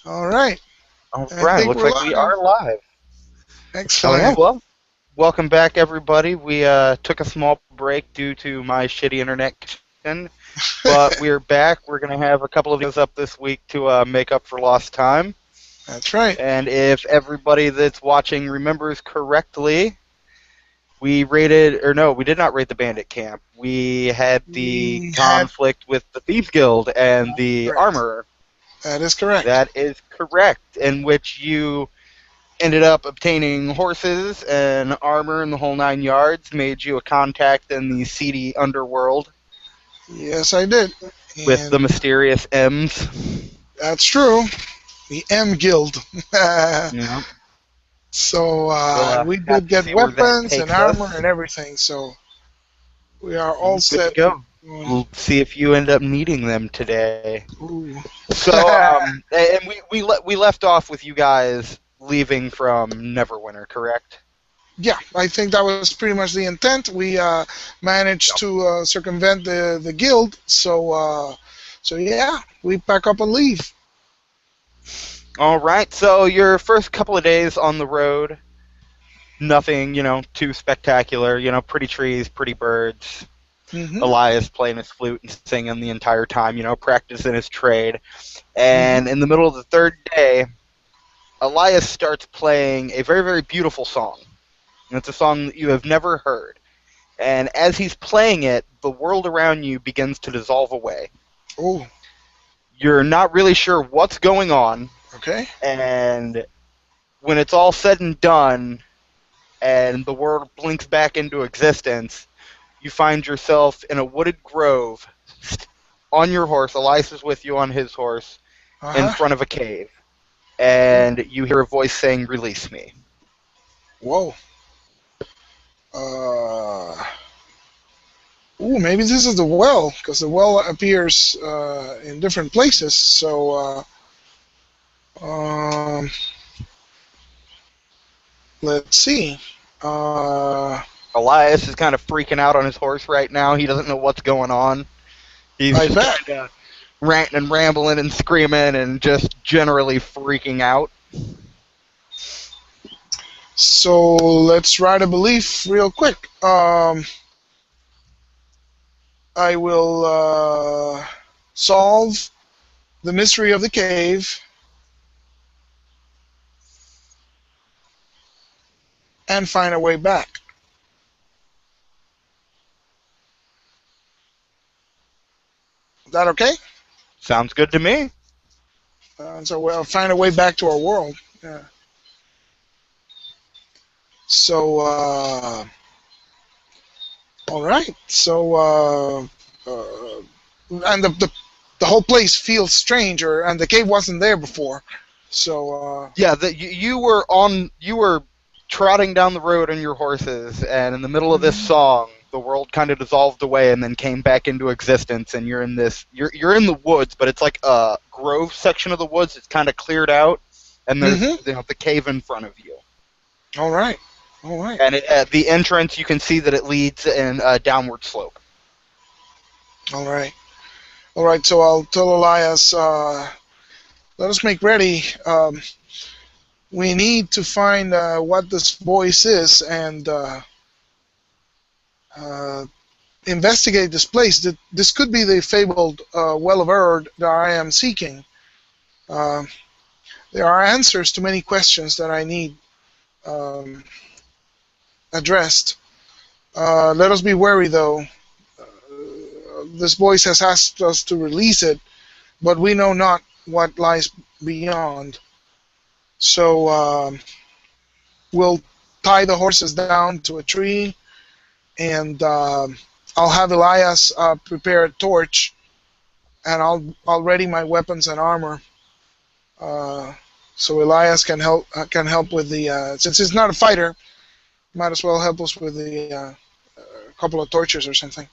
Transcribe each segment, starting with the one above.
All right. All I right, think looks we're like we live. are live. Oh yeah, Excellent. well, welcome back everybody. We took a small break due to my shitty internet connection, but we're back. We're gonna have a couple of videos up this week to make up for lost time. That's right. And if everybody that's watching remembers correctly, we rated, or no, we did not rate the Bandit Camp. We had the We had conflict with the Thieves Guild and the correct. Armorer. That is correct. That is correct, in which you ended up obtaining horses and armor and the whole 9 yards, made you a contact in the seedy underworld Yes, I did. with the And mysterious M's. that's true. The M Guild. Yeah. So We'll we have did to get see where that weapons and takes armor us. and everything. So we are all Well, good to set. go. Going, We'll see if you end up needing them today. ooh. So, and we left off with you guys leaving from Neverwinter, correct? Yeah, I think that was pretty much the intent. We managed Yep. to circumvent the guild. So yeah, we pack up and leave. All right. So your first couple of days on the road, nothing, too spectacular. Pretty trees, pretty birds. Hmm. Elias playing his flute and singing the entire time, practicing his trade. Hmm. And in the middle of the third day, Elias starts playing a very, very beautiful song. And it's a song that you have never heard. And as he's playing it, the world around you begins to dissolve away. Oh, You're not really sure what's going on, okay. and when it's all said and done, and the world blinks back into existence, you find yourself in a wooded grove on your horse. Elias is with you on his horse in Uh-huh. front of a cave. And you hear a voice saying, "Release me." Whoa. Uh, ooh, maybe this is the well, because the well appears in different places. So, let's see. Uh, Elias is kind of freaking out on his horse right now. He doesn't know what's going on. He's I just bet. kind of ranting and rambling and screaming and just generally freaking out. So let's write a belief real quick. I will solve the mystery of the cave and find a way back. Is that okay? Sounds good to me. So we'll find a way back to our world. Yeah. So, all right. And the whole place feels strange, and the cave wasn't there before. So, Yeah, you were trotting down the road on your horses, and in the middle of this mhm. song, the world kind of dissolved away and then came back into existence. And you're in the woods, but it's like a grove section of the woods. It's kind of cleared out, and there's Mhm. the cave in front of you. All right. All right. And at the entrance, you can see that it leads in a downward slope. All right. All right. So I'll tell Elias. Let us make ready. We need to find what this voice is and uh, investigate this place. This could be the fabled Well of Erd that I am seeking. Uh, there are answers to many questions that I need um, addressed. Let us be wary, though. This voice has asked us to release it, but we know not what lies beyond. So we'll tie the horses down to a tree, and I'll have Elias prepare a torch, and I'll ready my weapons and armor. Uh, so Elias can help with the since he's not a fighter, might as well help us with the couple of torches or something.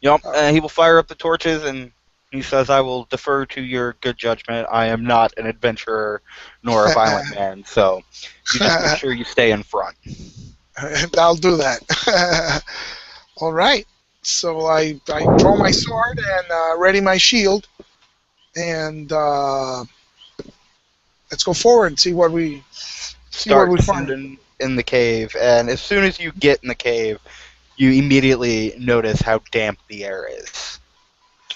Yep, Uh, and he will fire up the torches, and he says, "I will defer to your good judgment. I am not an adventurer nor a violent man, so you just make sure you stay in front." I'll do that. All right. So I draw my sword and ready my shield, and let's go forward. See what Start we find. descending in the cave, and as soon as you get in the cave, you immediately notice how damp the air is.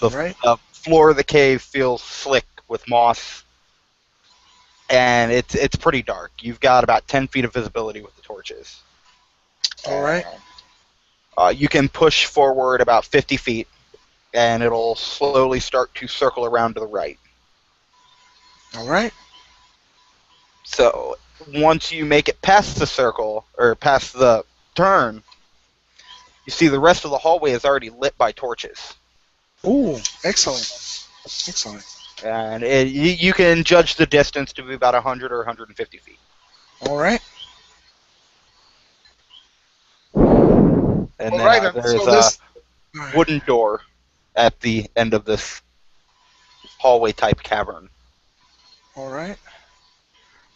All The, right. the floor of the cave feels slick with moss, and it's pretty dark. You've got about 10 feet of visibility with the torches. All right. And you can push forward about 50 feet, and it'll slowly start to circle around to the right. All right. So once you make it past the circle, or past the turn, you see the rest of the hallway is already lit by torches. Ooh, excellent. Excellent. And you can judge the distance to be about 100 or 150 feet. All right. And All then right. And there's so a this. wooden door at the end of this hallway type cavern. All right.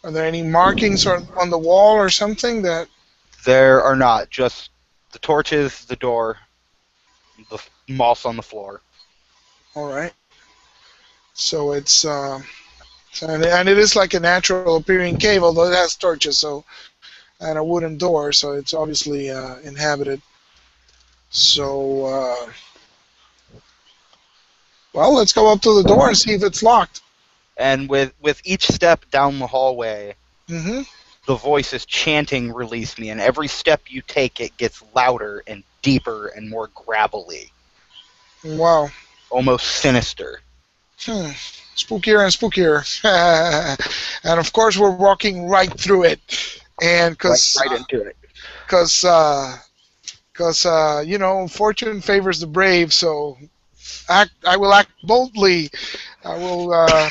Are there any markings on the wall or something that? There are not, just the torches, the door, the moss on the floor. All right. So it's and it is like a natural appearing cave, although it has torches, so and a wooden door, so it's obviously inhabited. So well, let's go up to the door and see if it's locked. And with each step down the hallway, Mm-hmm. the voice is chanting "Release me," and every step you take, it gets louder and deeper and more gravelly, Wow. almost sinister. Hmm. Spookier and spookier. And of course, we're walking right through it, and Right into it. because fortune favors the brave. So I will act boldly. I will uh,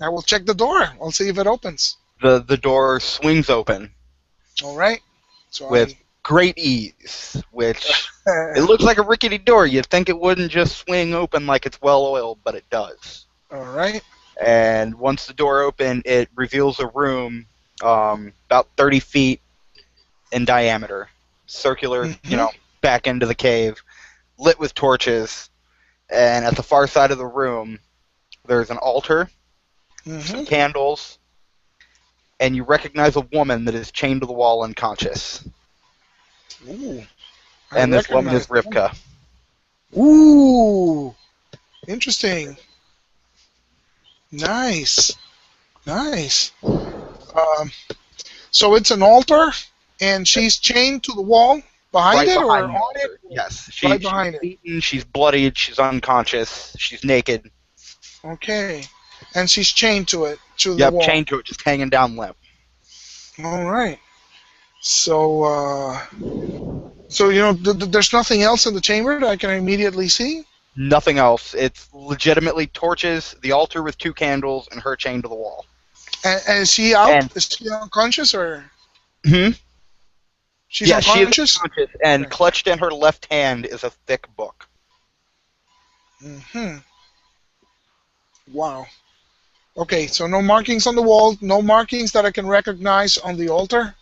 I will check the door. I'll see if it opens. The door swings open All right. So with I. great ease, which it looks like a rickety door. You'd think it wouldn't just swing open like it's well oiled, but it does. All right. And once the door opens, it reveals a room about 30 feet in diameter, circular, Mm-hmm. back into the cave, lit with torches. And at the far side of the room, there's an altar, some Mm-hmm. candles, and you recognize a woman that is chained to the wall unconscious. Ooh. I And this woman is recognize. Rivka. Ooh. Interesting. Nice. Nice. Um, so it's an altar, and she's chained to the wall behind Right it, or behind the on it, altar. Yes. right She's behind it. beaten, she's bloodied, she's unconscious, she's naked. Okay. And she's chained to it, to the Yep, wall. chained to it, just hanging down limp. All right. So, there's nothing else in the chamber that I can immediately see. Nothing else. It's legitimately torches, the altar with two candles, and her chained to the wall. And is she out? And Is she unconscious, or hmm she's yeah, she is unconscious? unconscious, and Okay. clutched in her left hand is a thick book. Hmm. Wow. Okay, so no markings on the wall, no markings that I can recognize on the altar.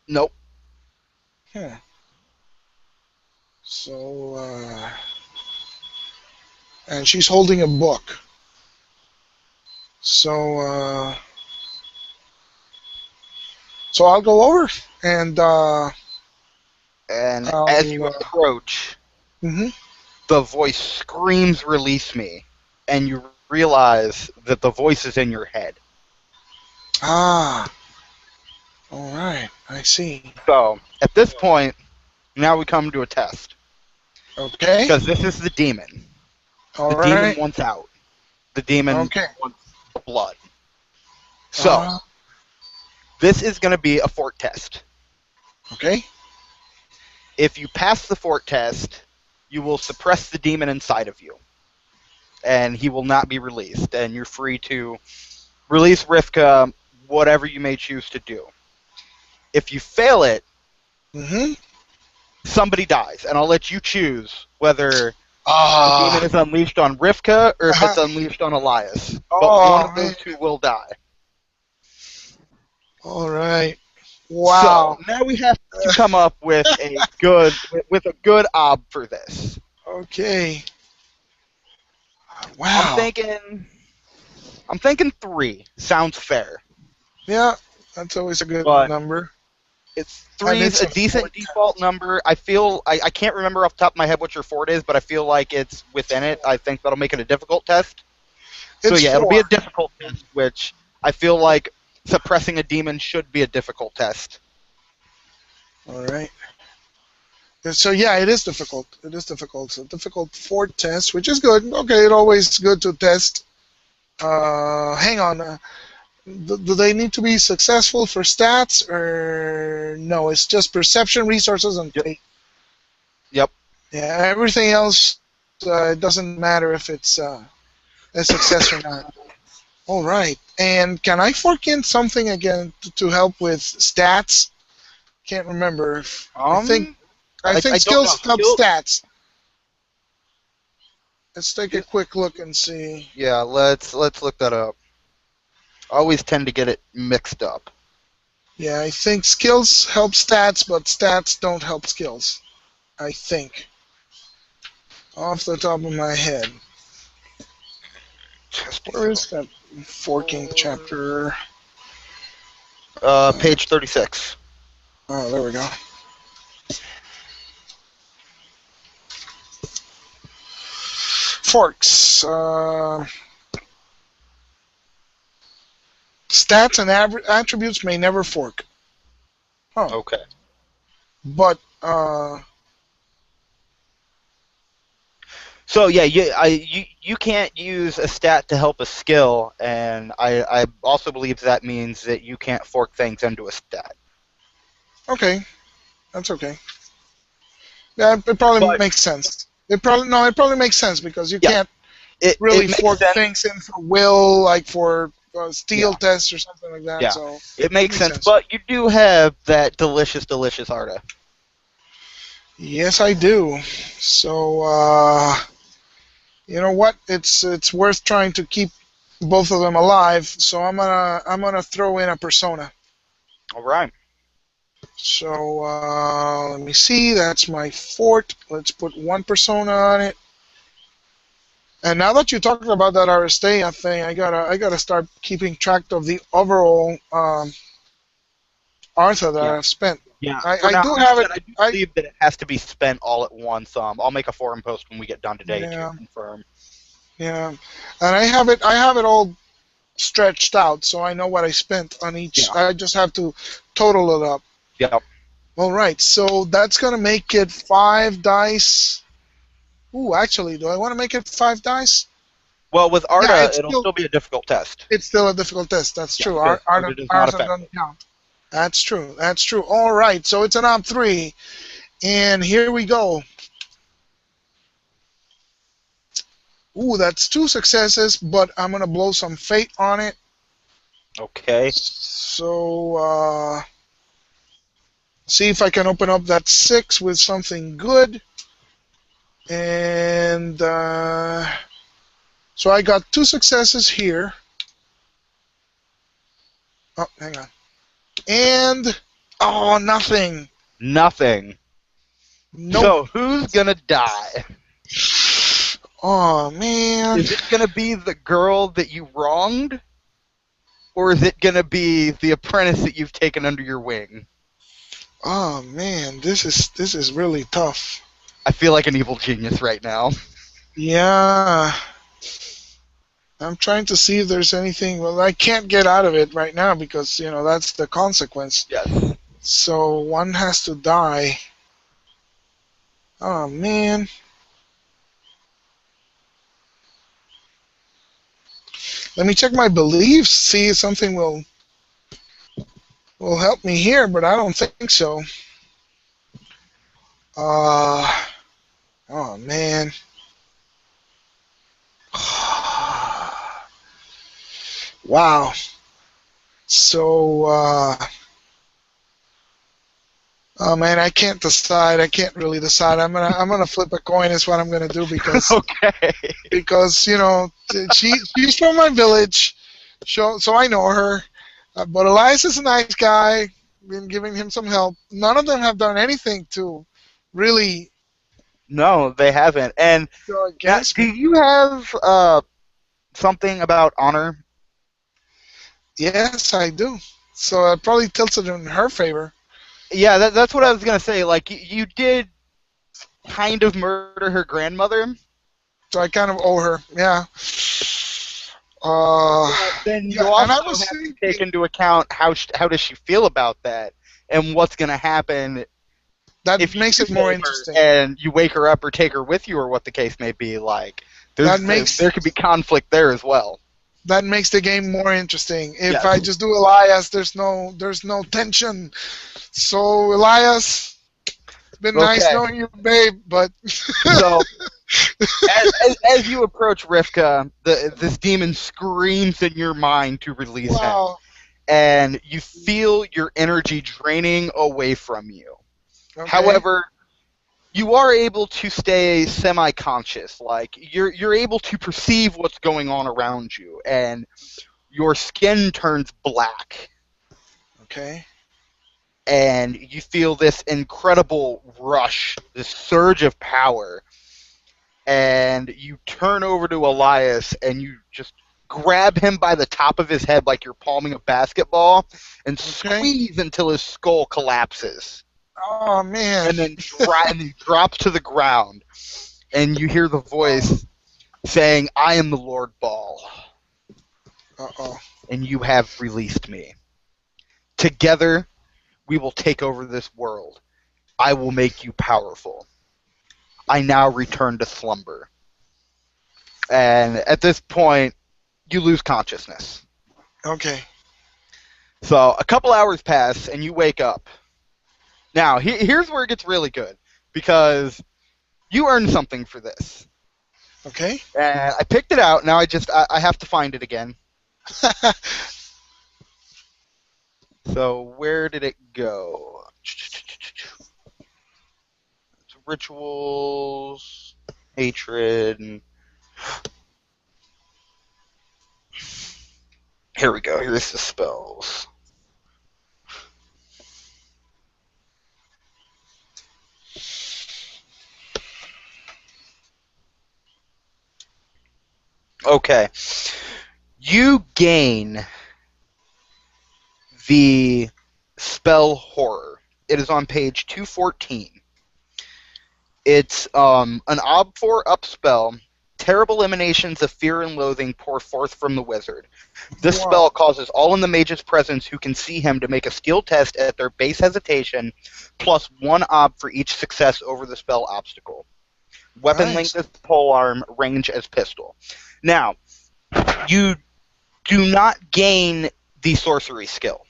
Nope. Hmm. So, and she's holding a book. So, so I'll go over and And as I'll. you approach, Mhm. the voice screams, "Release me!" And you realize that the voice is in your head. Ah, all right. I see. So, at this point, now we come to a test. Okay. Because this is the demon. All The demon right. wants out. The demon Okay. wants blood. So, Uh, this is going to be a fort test. okay. If you pass the fort test, you will suppress the demon inside of you. And he will not be released. And you're free to release Rivka, whatever you may choose to do. If you fail it, Mhm. somebody dies. And I'll let you choose whether the demon Ah. is unleashed on Rivka or if it's unleashed on Elias. But one Oh of man. those two will die. All right. So Wow. now we have to come up with a good ob for this. Okay. I'm Wow. thinking I'm thinking 3 sounds fair, Yeah, that's always a good but number. it's And three's it's a a four decent default test. number. I can't remember off the top of my head what your Ford is, but I feel like it's within it. I think that'll make it a difficult test. So It's yeah, it'll be four. a difficult test, which I feel like suppressing a demon should be a difficult test. All right. So yeah, it is difficult. It is difficult. So difficult four test, which is good. Okay, it's always good to test. Hang on. Do they need to be successful for stats or no? It's just perception, resources, and Yep. fate. Yep. Yeah, everything else it doesn't matter if it's a success or not. All right. And can I fork in something again to help with stats? Can't remember. I think Um, I think I don't know. skills help stats. Let's take a Skill- quick look and see. Yeah, let's look that up. I always tend to get it mixed up. Yeah, I think skills help stats, but stats don't help skills. I think. Off the top of my head. Testing Where is that forking Ford. chapter? Page 36. Oh, there we go. Forks. Stats and attributes may never fork. Huh. Okay. But So yeah, you can't use a stat to help a skill, and I also believe that means that you can't fork things into a stat. okay, that's okay. Yeah, it probably But makes sense. It probably makes sense because you yeah, can't it really makes fork sense. things in for will, like for steel Yeah, tests or something like that. yeah, So it it makes makes sense. sense. But you do have that delicious Arta. Yes, I do. So you know what? It's worth trying to keep both of them alive. So I'm gonna throw in a persona. All right. So let me see. That's my fort. Let's put one persona on it. And now that you talked about that Aristea thing, I gotta start keeping track of the overall Artha that Yeah. I've spent. Yeah. I, For I now, do like I have it. said, I do I believe that it has to be spent all at once. I'll make a forum post when we get done today to Yeah, confirm. yeah, and I have it. I have it all stretched out, so I know what I spent on each. Yeah. I just have to total it up. Yep. All right, so that's gonna make it 5 dice. Ooh, actually, do I want to make it 5 dice? Well, with Yeah, Arta, it's it'll still still be a difficult test. it's still a difficult test. That's Yeah, true. because Art Arta does not Arson affect doesn't it. count. That's true. That's true. All right, so it's an op three, and here we go. Ooh, that's 2 successes, but I'm gonna blow some fate on it. Okay. So see if I can open up that 6 with something good. And so I got 2 successes here. Oh, hang on. And oh, nothing. Nothing. Nope. So who's gonna die? Oh man. Is it gonna be the girl that you wronged, or is it gonna be the apprentice that you've taken under your wing? Oh man. This is really tough. I feel like an evil genius right now. Yeah. I'm trying to see if there's anything. Well, I can't get out of it right now because that's the consequence. Yes. So one has to die. Oh man. Let me check my beliefs. See if something will help me here, but I don't think so. Uh, oh man. Wow. So, oh man, I can't decide. I can't really decide. I'm gonna flip a coin. Is what I'm gonna do because Okay. because she's from my village, so I know her. But Elias is a nice guy. Been giving him some help. None of them have done anything to really No, they haven't. And go now, against do me. you have something about honor? Yes, I do. So it probably tilts it in her favor. Yeah, that's what I was gonna say. Like you did kind of murder her grandmother, So I kind of owe her. Yeah. Uh, but then yeah, you and I also was have to take thinking into account how does she feel about that, and what's gonna happen that if you makes do it more save her interesting. and you wake her up or take her with you, or what the case may be. Like That there makes could be conflict there as well. that makes the game more interesting. If Yes. I just do Elias, there's no tension. So Elias, it's been nice Okay. knowing you, babe. But So as you approach Rivka, this demon screams in your mind to release him, wow. and you feel your energy draining away from you. Okay. However, you are able to stay semi-conscious. Like you're able to perceive what's going on around you, and your skin turns black, Okay. and you feel this incredible rush, this surge of power, and you turn over to Elias and you just grab him by the top of his head like you're palming a basketball and Okay. squeeze until his skull collapses, Oh man. and then he drops to the ground, and you hear the Oh. voice saying, "I am the Lord Baal, Uh-oh. and you have released me. Together we will take over this world. I will make you powerful. I now return to slumber." And at this point, you lose consciousness. Okay. So a couple hours pass, and you wake up. Now, here's where it gets really good, because you earned something for this. Okay. And I picked it out. Now I have to find it again. So where did it go? Rituals, hatred, and here we go. Here's the spells. Okay. You gain the spell horror. It is on page 214. It's an Ob 4 up spell. Terrible emanations of fear and loathing pour forth from the wizard. This spell Wow. causes all in the mage's presence who can see him to make a skill test at their base hesitation, plus one ob for each success over the spell obstacle. Weapon length Nice. as polearm, range as pistol. Now, you do not gain the sorcery skill.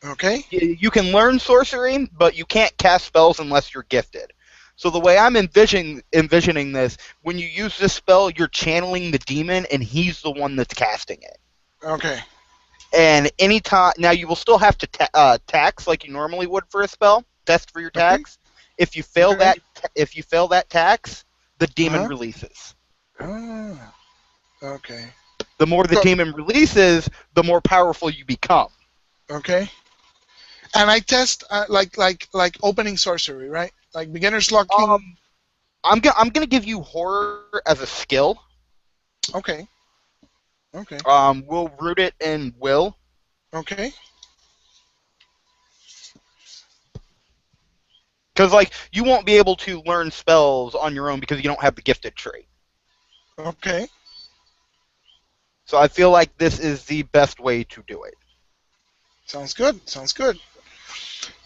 Okay. You can learn sorcery, but you can't cast spells unless you're gifted. So the way I'm envisioning this, when you use this spell, you're channeling the demon, and he's the one that's casting it. Okay. And anytime now, you will still have to tax like you normally would for a spell. Test for your Okay. tax. If you fail Okay. that tax, the demon Uh-huh. releases. Ah, okay. The more the So, demon releases, the more powerful you become. okay. And I test like opening sorcery, right? Like beginner's locking. Um, I'm gonna give you horror as a skill. Okay. Okay. We'll root it in will. Okay. Because like you won't be able to learn spells on your own because you don't have the gifted trait. Okay. So I feel like this is the best way to do it. Sounds good. Sounds good.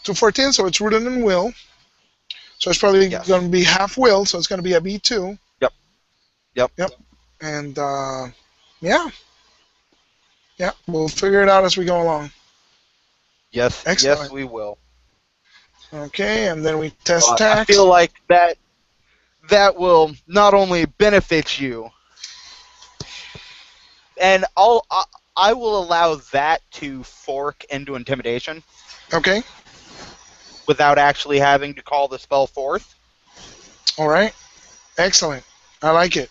214, so it's rooted in will. So it's probably Yes. going to be half will, so it's going to be a B2. Yep. Yep. Yep. And yeah, yeah, we'll figure it out as we go along. Yes. Yes, Excellent. we will. Okay, and then we test I feel tax. like that will not only benefit you, and I will allow that to fork into intimidation Okay. without actually having to call the spell forth. All right. Excellent. I like it.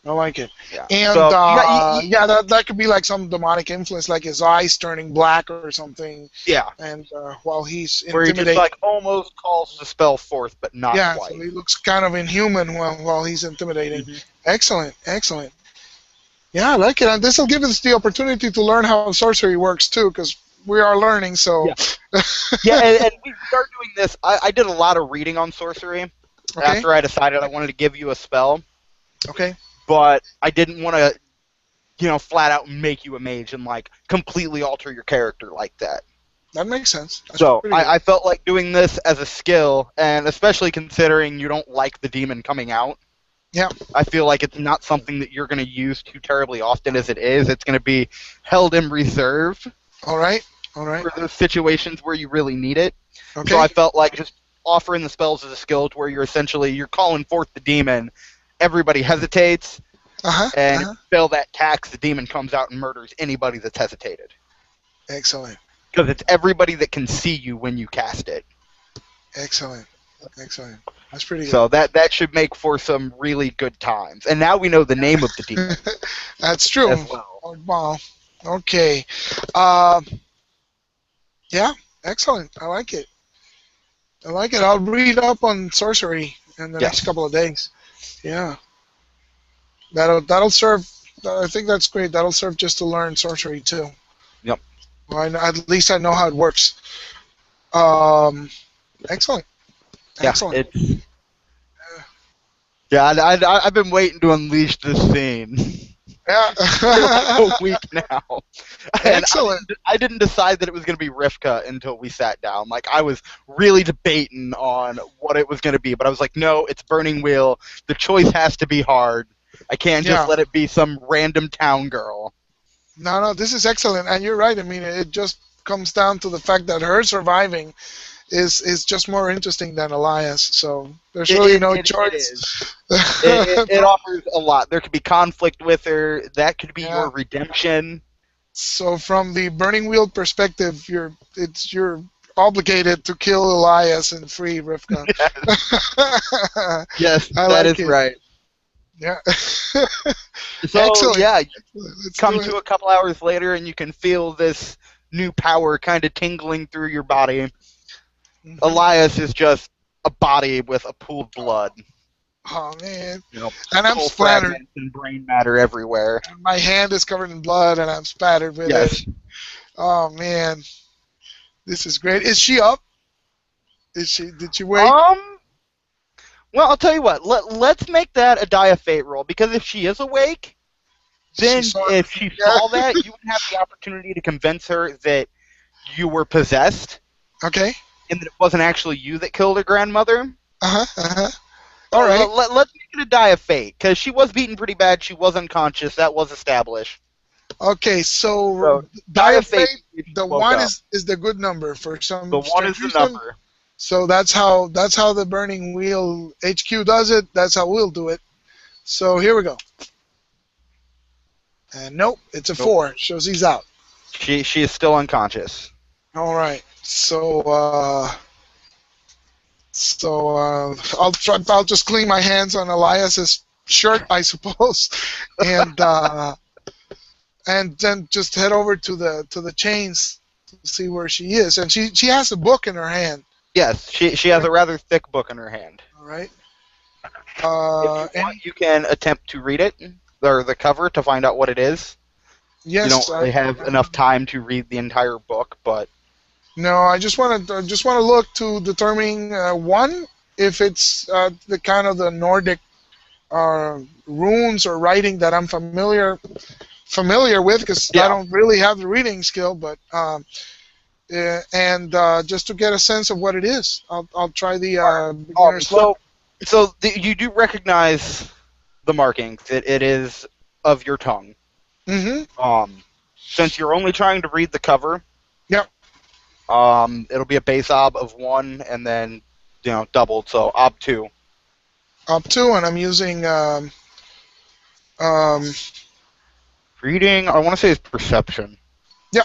I like it. Yeah. And So yeah, that could be like some demonic influence, like his eyes turning black or something, yeah, and while he's where he just intimidating. like almost calls the spell forth, but not Yeah, so quite. he looks kind of inhuman while he's intimidating. Hmm. Excellent, excellent. Yeah, I like it. And this will give us the opportunity to learn how sorcery works too, because we are learning. So, Yeah. Yeah, and we are doing this. I did a lot of reading on sorcery okay, after I decided I wanted to give you a spell, okay, but I didn't want to, flat out make you a mage and like completely alter your character like that. that makes sense. That's So pretty good. I felt like doing this as a skill, and especially considering you don't like the demon coming out, Yeah. I feel like it's not something that you're going to use too terribly often as it is. It's going to be held in reserve All right. All right. for those situations where you really need it. So Okay. I felt like just offering the spells as a skill to where you're calling forth the demon, everybody hesitates, Uh huh. Uh and if huh. you fail that tax, the demon comes out and murders anybody that's hesitated. Excellent. Because it's everybody that can see you when you cast it. Excellent. Excellent. That's pretty good. So that should make for some really good times. And now we know the name of the demon That's true. as well. Oh, wow. Okay. Uh, yeah. Excellent. I like it. I like it. I'll read up on sorcery in the next Yes. couple of days. Yeah. That'll serve. I think that's great. That'll serve just to learn sorcery too. Yep. Well, at least I know how it works. Um, excellent. Yeah. Excellent. It's yeah. I've been waiting to unleash this scene for like Yeah. a week now, and Excellent. I didn't decide that it was going to be Rivka until we sat down. Like I was really debating on what it was going to be, but I was like, no, it's Burning Wheel. The choice has to be hard. I can't just Yeah. let it be some random town girl. No, no, this is excellent, and you're right. I mean, it just comes down to the fact that her surviving is just more interesting than Elias. So there's really no It choice. is. It offers a lot. There could be conflict with her. That could be Yeah. your redemption. So from the Burning Wheel perspective, you're obligated to kill Elias and free Rivka. Yes, I that like is it. right. Yeah. So Excellent. yeah, Let's come do it. to a couple hours later and you can feel this new power kind of tingling through your body. Mhm. Elias is just a body with a pool of blood. Oh man. You know, And I'm skull splattered. fragments and brain matter everywhere. My hand is covered in blood, and I'm spattered with it. Yes. Oh man, this is great. Is she up? Is she? Did she wake? Um. Well, I'll tell you what. Let's make that a die of fate roll because if she is awake, She then saw. if she Yeah. saw that, you would have the opportunity to convince her that you were possessed Okay. and that it wasn't actually you that killed her grandmother. Uh huh. Uh huh. All right. Let's make it a die of fate because she was beaten pretty bad. She was unconscious. That was established. Okay. So So die of fate. if you The woke one up. is the good number for The some one strange is the reason. number. So that's how the Burning Wheel HQ does it. That's how we'll do it. So here we go. And nope, it's a Nope. 4. Shows he's out. She is still unconscious. All right. So I'll try. I'll just clean my hands on Elias's shirt, I suppose, and and then just head over to the chains to see where she is. And she has a book in her hand. Yes, she has a rather thick book in her hand. All right. If you And want, you can attempt to read it or the cover to find out what it is. You yes, don't really have enough time to read the entire book, but no, I just want to look to determine one if it's the kind of the Nordic runes or writing that I'm familiar with because I yeah. don't really have the reading skill, but and just to get a sense of what it is, I'll try the beginner's luck. You do recognize the markings. It is of your tongue. Mm-hmm. Since you're only trying to read the cover, Yep. It'll be a base ob of 1 and then doubled, so ob 2. Up to, and I'm using um, Reading, I want to say is perception. yeah,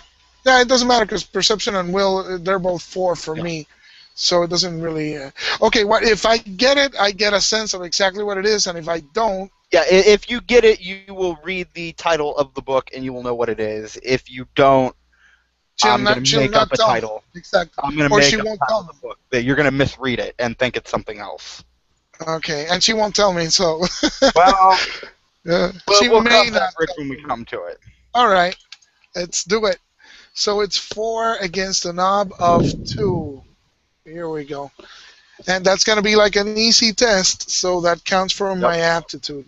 it doesn't matter because perception and will they're both 4 for Yeah. me, so it doesn't really. Okay, what if I get it? I get a sense of exactly what it is, and if I don't, Yeah, if you get it, you will read the title of the book and you will know what it is. If you don't, I'm going to she'll make up not a tell me title. exactly, I'm going to or make she up won't the title tell of me. the book that you're going to misread it and think it's something else. Okay, and she won't tell me, so Well, She We'll may cross that not bridge come when we to me. come to it. All right, let's do it. So it's 4 against a knob of 2. Here we go. And that's going to be like an easy test, so that counts for Yep. my aptitude.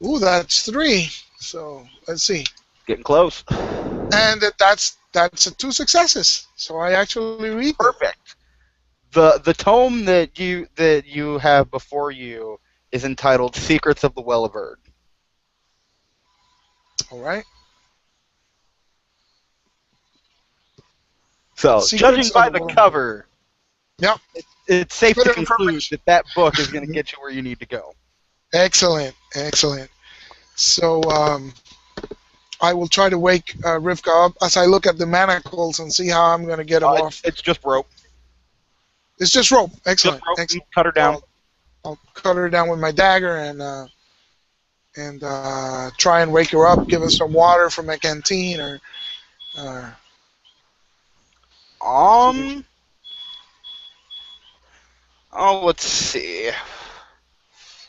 Ooh, that's 3. So let's see. Getting close. And that's 2 successes. So I actually read it. Perfect. The tome that you have before you is entitled Secrets of the Well of Erd. All right. So, Secrets judging of by the the World. cover, Yep. it's safe Good to conclude information. that that book is going to Mhm. get you where you need to go. Excellent. Excellent. So I will try to wake Rivka up as I look at the manacles and see how I'm going to get him off. It's just rope. It's just rope. Just Excellent. rope. Excellent. Cut her So down. I'll cut her down with my dagger and try and wake her up. Give her some water from a canteen or uh, see if. Um. Oh, let's see.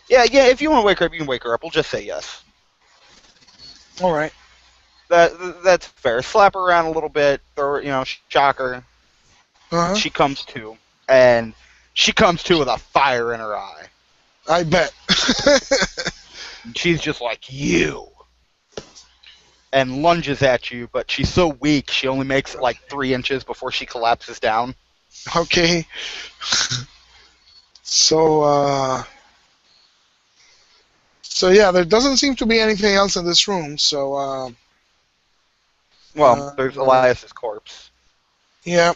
Yeah. If you want to wake her up, you can wake her up. We'll just say yes. All right. That's fair. Slap her around a little bit. Throw her, shock her. Uh huh. She comes to, and she comes to with a fire in her eye. I bet. And she's just like, you, and lunges at you, but she's so weak, she only makes it like 3 inches before she collapses down. Okay. So so yeah, there doesn't seem to be anything else in this room. So Well, there's uh, Elias's corpse. yeah.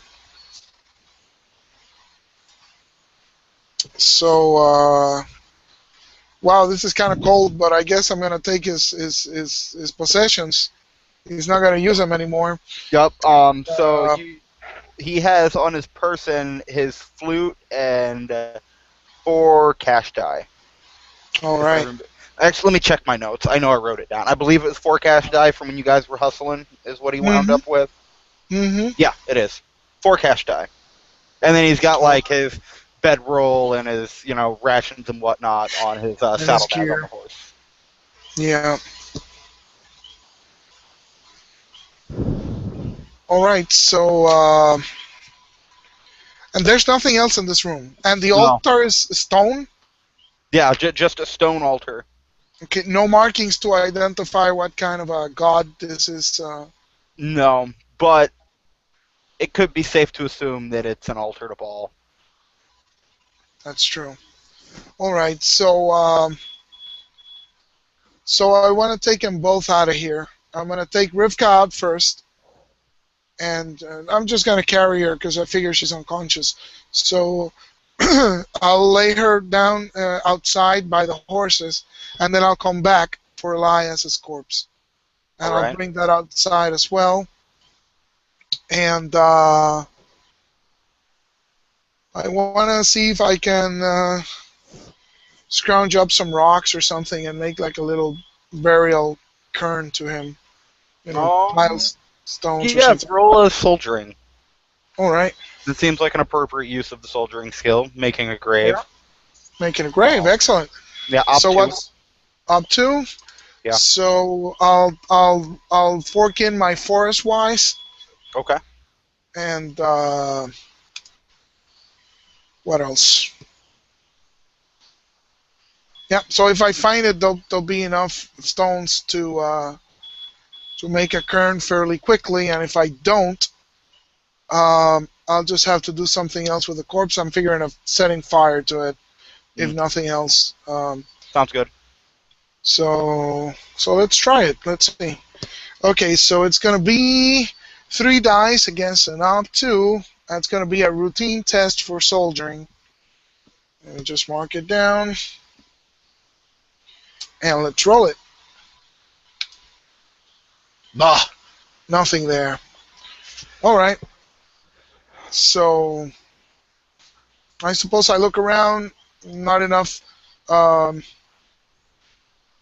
So wow, this is kind of cold, but I guess I'm gonna take his possessions. He's not gonna use them anymore. Yep. So Uh, he has on his person his flute and 4 cash die. all If I right. remember. Actually, let me check my notes. I know I wrote it down. I believe it was 4 cash die from when you guys were hustling. Is what he wound Mhm. up with. Mhm. Yeah, it is 4 cash die. And then he's got Oh, like his bedroll and his rations and whatnot on his and his saddlebag on the gear. horse. Yeah. All right. So and there's nothing else in this room. And the No. altar is stone. Yeah, just a stone altar. Okay. No markings to identify what kind of a god this is. No, but it could be safe to assume that it's an altar to Baal. That's true. All right. So I want to take them both out of here. I'm gonna take Rivka out first, and I'm just gonna carry her because I figure she's unconscious. So I'll lay her down outside by the horses, and then I'll come back for Elias's corpse, All and I'll right. bring that outside as well. And I want to see if I can scrounge up some rocks or something and make like a little burial cairn to him. Um. Piles, stones or Yeah. something. Roll a soldiering. All right. It seems like an appropriate use of the soldiering skill, making a Yeah. grave. Making a grave. Excellent. Yeah, up So two. what's up to? Yeah. So I'll fork in my forest wise Okay. and what else? Yeah. So if I find it, there'll be enough stones to make a cairn fairly quickly, and if I don't, I'll just have to do something else with the corpse. I'm figuring of setting fire to it, if Mm, nothing else. sounds good. So let's try it. Let's see. Okay, so it's gonna be 3 dice against an op 2. That's gonna be a routine test for soldiering. Let me just mark it down, and let's roll it. Bah, nothing there. All right. So I suppose I look around. Not enough. Um,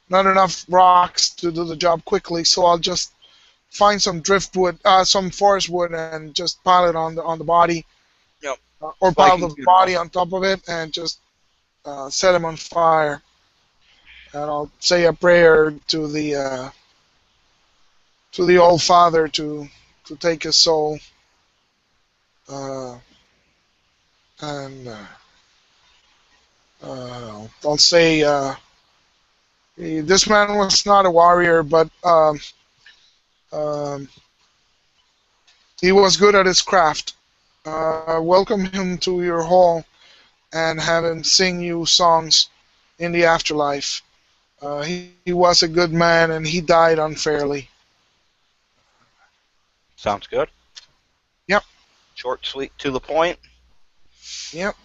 not enough rocks to do the job quickly. So I'll just find some driftwood, some forest wood, and just pile it on the body, Yep. or pile Viking the funeral. body on top of it, and just set him on fire. and I'll say a prayer to the All Father to take his soul, uh, and I'll say this man was not a warrior, but um, he was good at his craft. Welcome him to your hall and have him sing you songs in the afterlife. He was a good man and he died unfairly. Sounds good. Yep, Short, sweet, to the point. yep.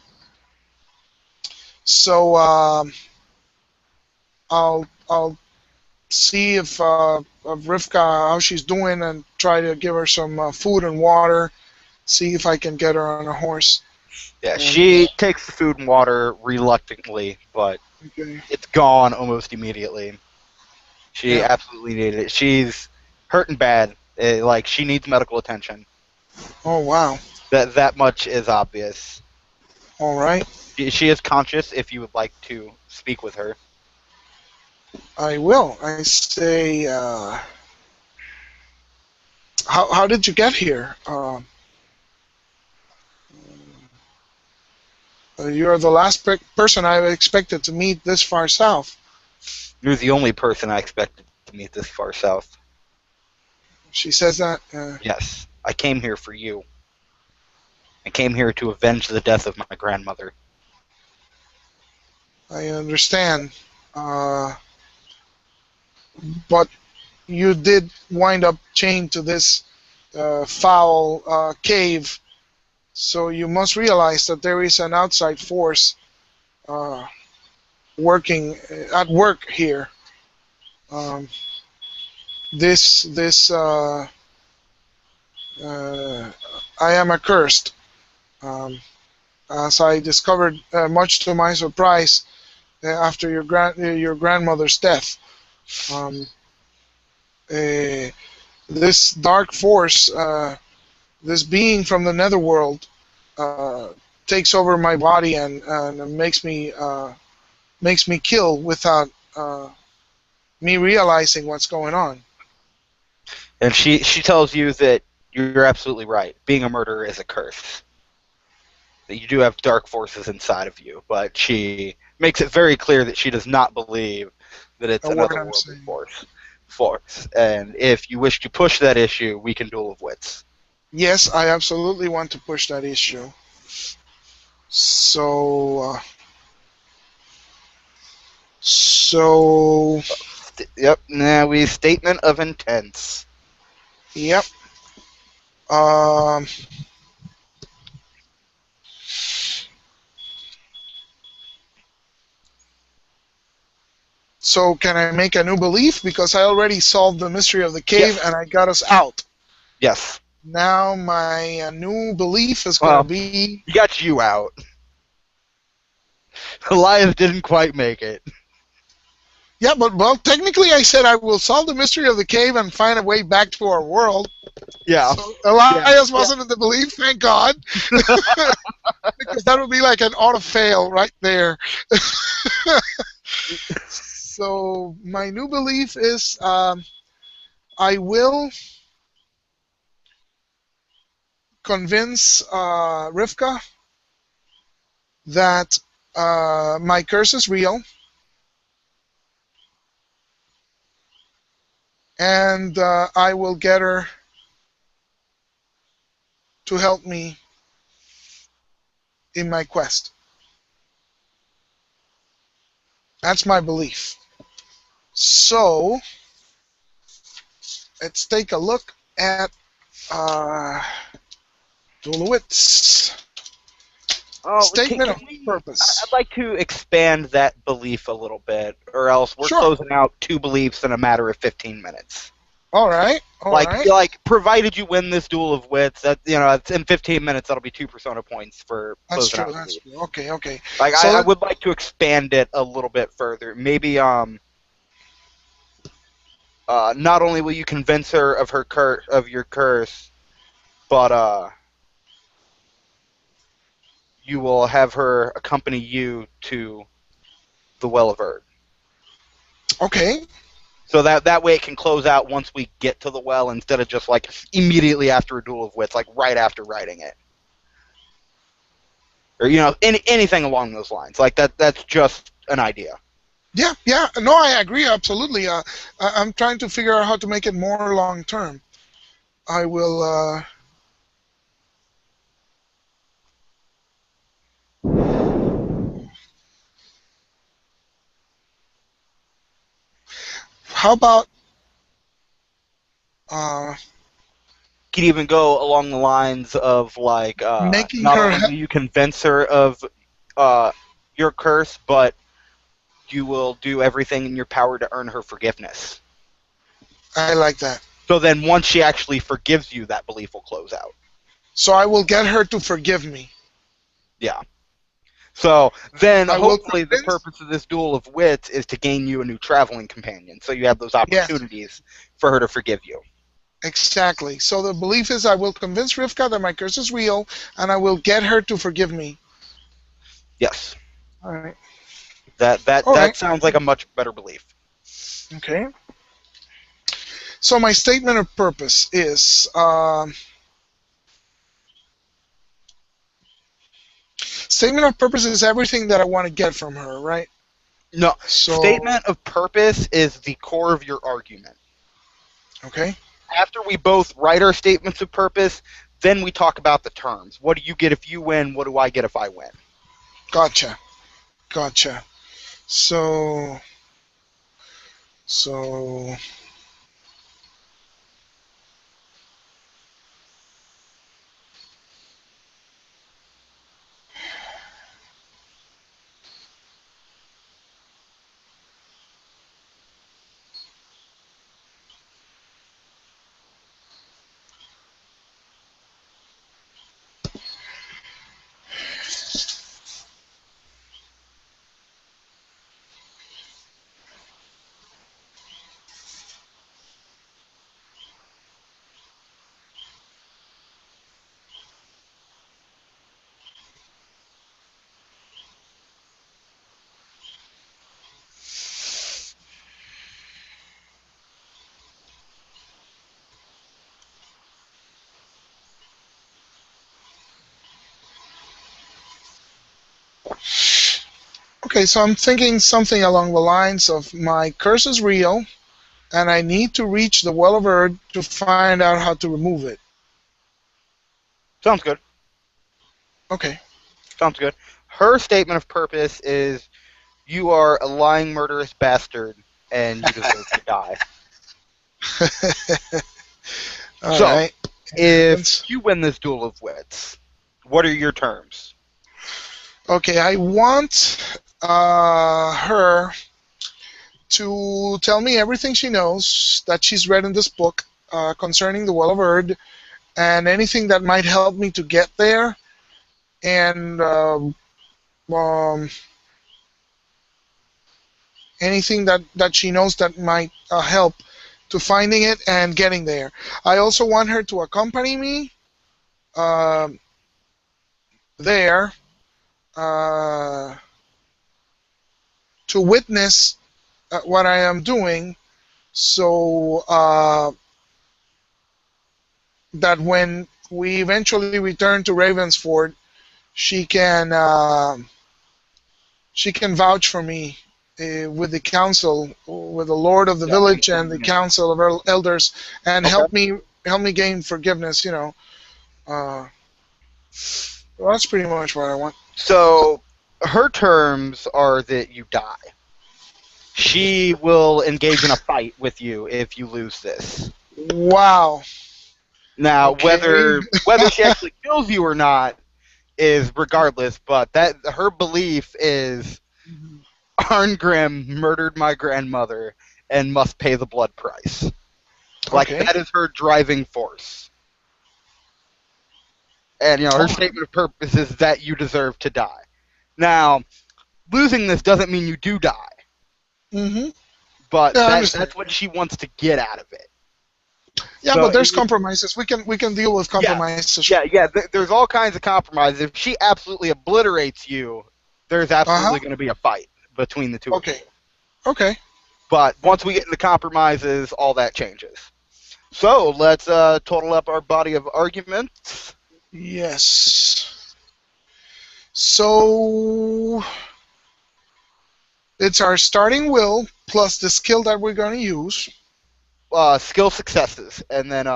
So I'll see if Rivka how she's doing and try to give her some food and water. See if I can get her on a horse. Yeah, And she takes the food and water reluctantly, but okay, it's gone almost immediately. She yeah. absolutely needed it. She's hurting bad. Like, she needs medical attention. Oh wow. That much is obvious. All right. She is conscious. If you would like to speak with her, I will. I say, how did you get here? You're the last person I expected to meet this far south. you're the only person I expected to meet this far south. She says that. Yes, I came here for you. I came here to avenge the death of my grandmother. I understand. Uh, but you did wind up chained to this foul cave, so you must realize that there is an outside force uh, working at work here. Um, this uh, I am accursed. Um, as I discovered, much to my surprise, after your grandmother's death. Um, uh, this dark force, this being from the netherworld, uh, takes over my body and makes me kill without me realizing what's going on. And she tells you that you're absolutely right. Being a murderer is a curse. That you do have dark forces inside of you, but she makes it very clear that she does not believe that it's A word another I'm worldly saying. force. And if you wish to push that issue, we can duel of wits. Yes, I absolutely want to push that issue. So, so, Yep. Now we statement of intents. yep. Um, so can I make a new belief because I already solved the mystery of the cave Yes. and I got us out. Yes. Now my new belief is gonna Well, be he got you out. Elias didn't quite make it. yeah, but well, technically I said I will solve the mystery of the cave and find a way back to our world. Yeah. So Yeah. Elias Yeah. wasn't in the belief, thank God, because that would be like an auto fail right there. So my new belief is I will convince Rivka that my curse is real, and I will get her to help me in my quest. That's my belief. So let's take a look at uh, Dulowitz. Oh, Statement can of we? I'd purpose. like to expand that belief a little bit, or else we're Sure. closing out two beliefs in a matter of 15 minutes. All right. All right. Provided you win this duel of wits, that it's in 15 minutes. That'll be 2 persona points for That's closing true. out a That's belief. true. Okay. Okay. Like, So I let, would like to expand it a little bit further. Maybe not only will you convince her of of your curse, but you will have her accompany you to the Well of Erd. Okay. So that way it can close out once we get to the well instead of just like immediately after a duel of wits, like right after writing it. Or anything along those lines. Like that's just an idea. Yeah, yeah. No, I agree absolutely. I'm trying to figure out how to make it more long term. I will. How about uh, Could even go along the lines of like making not her? only will you convince her of uh, your curse, but you will do everything in your power to earn her forgiveness. I like that. So then once she actually forgives you, that belief will close out. So I will get her to forgive me. Yeah. So then I will hopefully the convince. purpose of this duel of wits is to gain you a new traveling companion. So you have those Yes, opportunities for her to forgive you. exactly. So the belief is I will convince Rivka that my curse is real, and I will get her to forgive me. Yes. All right. That that All right. that sounds like a much better belief. Okay. So my statement of purpose is statement of purpose is everything that I want to get from her, right? No, So statement of purpose is the core of your argument. okay, After we both write our statements of purpose, then we talk about the terms. What do you get if you win? What do I get if I win? gotcha, gotcha. So so okay, so I'm thinking something along the lines of my curse is real, and I need to reach the well of Erd to find out how to remove it. Sounds good. Okay. Sounds good. Her statement of purpose is you are a lying, murderous bastard, and you deserve to die. All So, right. if That's- you win this duel of wits, what are your terms? Okay, I want her to tell me everything she knows that she's read in this book concerning the Well of Erd and anything that might help me to get there, and anything that she knows that might help to finding it and getting there. I also want her to accompany me uh, there uh, to witness what I am doing, so that when we eventually return to Ravensford, she can she can vouch for me with the council, with the lord of the Yeah, village and the including me. council of elders, and Okay. help me gain forgiveness. Uh, well, that's pretty much what I want. So, her terms are that you die. She will engage in a fight with you if you lose this. Wow. Now, Okay. whether she actually kills you or not is regardless, but that her belief is Arngrim murdered my grandmother and must pay the blood price. Like Okay. that is her driving force. And her Oh. statement of purpose is that you deserve to die. Now, losing this doesn't mean you do die, Mm-hmm. but Yeah, I understand. that's what she wants to get out of it. Yeah, So but there's compromises. We can deal with yes, compromises. yeah. There's all kinds of compromises. If she absolutely oblitterates you, there's Uh huh. absolutely going to be a fight between the two of Okay. you. Okay. But once we get into compromises, all that changes. So let's total up our body of arguments. Yes. So it's our starting will plus the skill that we're going to use. Skill successes, and then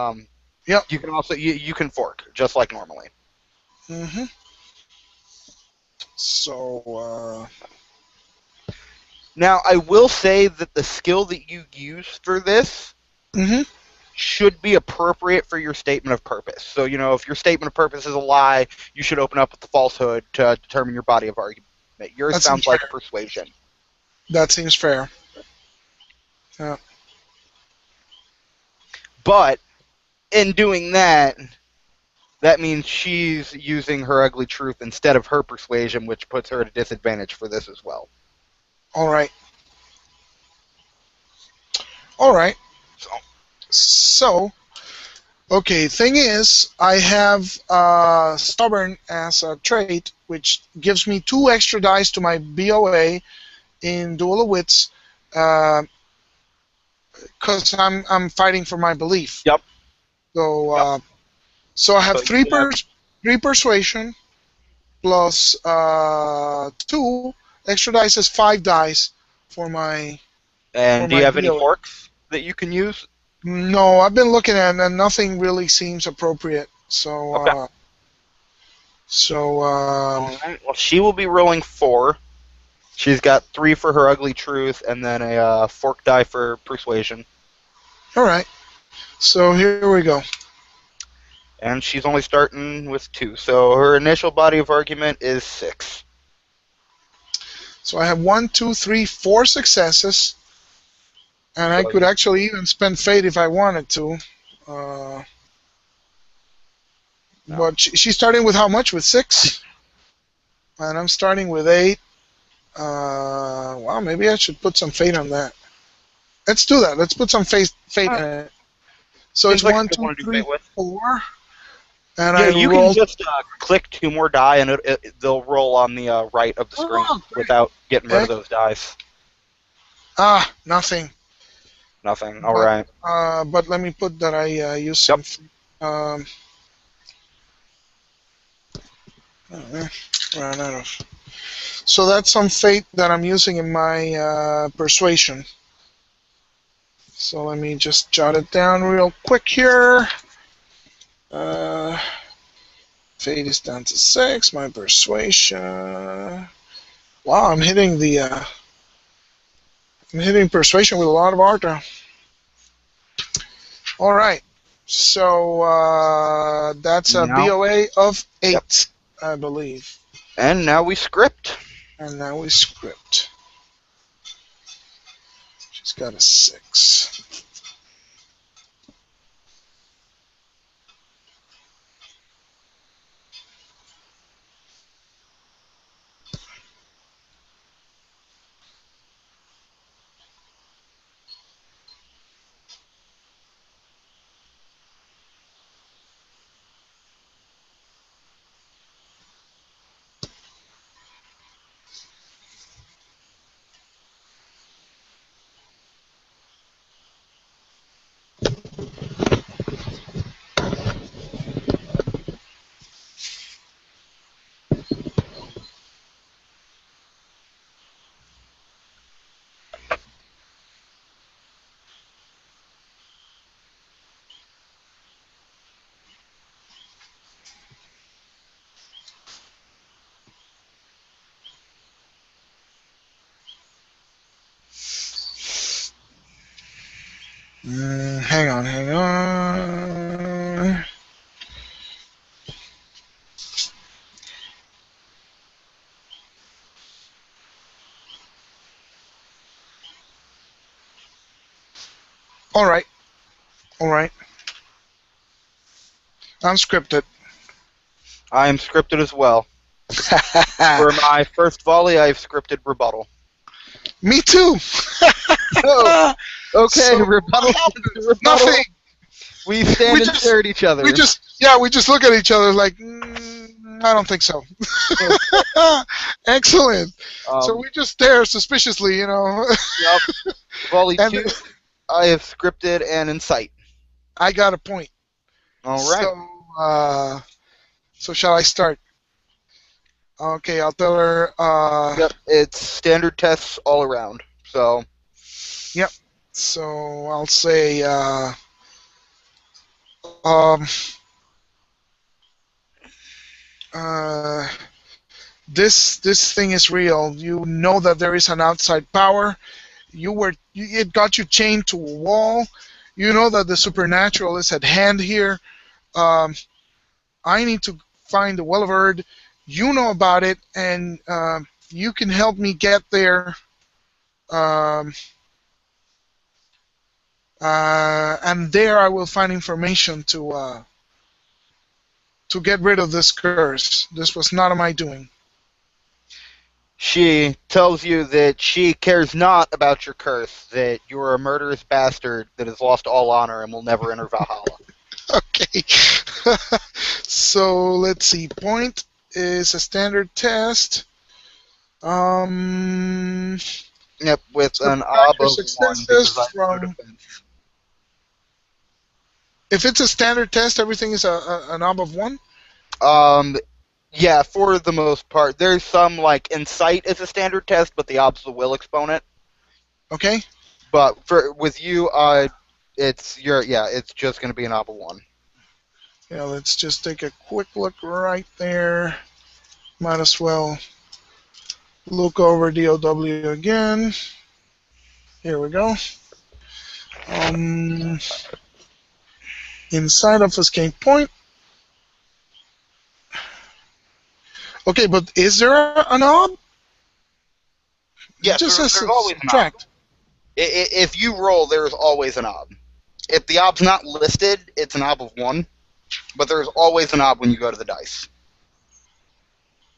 Yep. you can also you can fork just like normally. Mm-hmm. So, Now, I will say that the skill that you use for this mm-hmm. should be appropriate for your statement of purpose. So, if your statement of purpose is a lie, you should open up with the falsehood to determine your body of argument. Yours That seems sounds like fair. a persuasion. That seems fair. Yeah. But in doing that, that means she's using her ugly truth instead of her persuasion, which puts her at a disadvantage for this as well. All right. All right. So, So, okay. Thing is, I have stubborn as a trait, which gives me 2 extra dice to my BOA in Duel of Wits, because I'm fighting for my belief. yep. So, Yep. so I have So you have, three persuasion plus 2 extra dice is 5 dice for my and do you have any BOA. forks that you can use? No, I've been looking at it and nothing really seems appropriate. So, Okay. All right. Well, she will be rolling 4. She's got 3 for her ugly truth, and then a fork die for persuasion. all right. So here we go. And she's only starting with 2. So her initial body of argument is 6. So I have 1, 2, 3, 4 successes, and I So could actually even spend fate if I wanted to. Uh, No. But she's starting with how much? With 6, and I'm starting with 8. Well, maybe I should put some fate on that. Let's do that. Let's put some fate in it. So Seems it's like 1, I 2, want to do 3, fate with. 4, and Yeah, I you can rolled. just click 2 more die, and they'll roll on the right of the screen Oh, great. without getting rid of Okay. those dice. Nothing. Nothing. All But right. but let me put that I use some. Um, ran out of. So that's some fate that I'm using in my persuasion. So let me just jot it down real quick here. Fate is down to 6. My persuasion. Wow, I'm hitting I'm hitting persuasion with a lot of art now. All right. So that's a Now, BOA of 8, yep. I believe. And now we script. And now we script. She's got a 6. Hang on, hang on. All right, all right. I'm scripted. I am scripted as well. For my first volley, I've scripted rebuttal. Me too. Oh, okay, So rebuttal. what happens? Rebuttal. Nothing. We stand We and just- stare at each other. We just look at each other like, I don't think so. Okay. Excellent. So Um, we just stare suspiciously, you know. yep. Volley And 2, I have scripted and incite. I got a point. All right. So, so shall I start? Okay, I'll tell her. Yep. It's standard tests all around. So, Yep. So I'll say, um, uh, this thing is real. You know that there is an outside power. It got you chained to a wall. You know that the supernatural is at hand here. Um, I need to find the Well of Erd. You know about it, and you can help me get there. Um, and there I will find information to get rid of this curse. This was not of my doing. she tells you that she cares not about your curse, that you are a murderous bastard that has lost all honor and will never enter Valhalla. Okay. So let's see. Point is a standard test. Um, Yep, with an subtract ob your of 1 because successes I have no from. defense. If it's a standard test, everything is a knob of one. Um, yeah, for the most part. There's some, like, incite is a standard test, but the ob's the will exponent. Okay. But with you, it's just going to be an ob of 1. Yeah. Let's just take a quick look right there. Might as well look over DOW again. Here we go. Um, inside of escape point. Okay, but is there a knob? It Yes, just says there's always an ob. subtract. If you roll, there's always an ob. If the ob's not listed, it's an ob of 1, but there's always an ob when you go to the dice.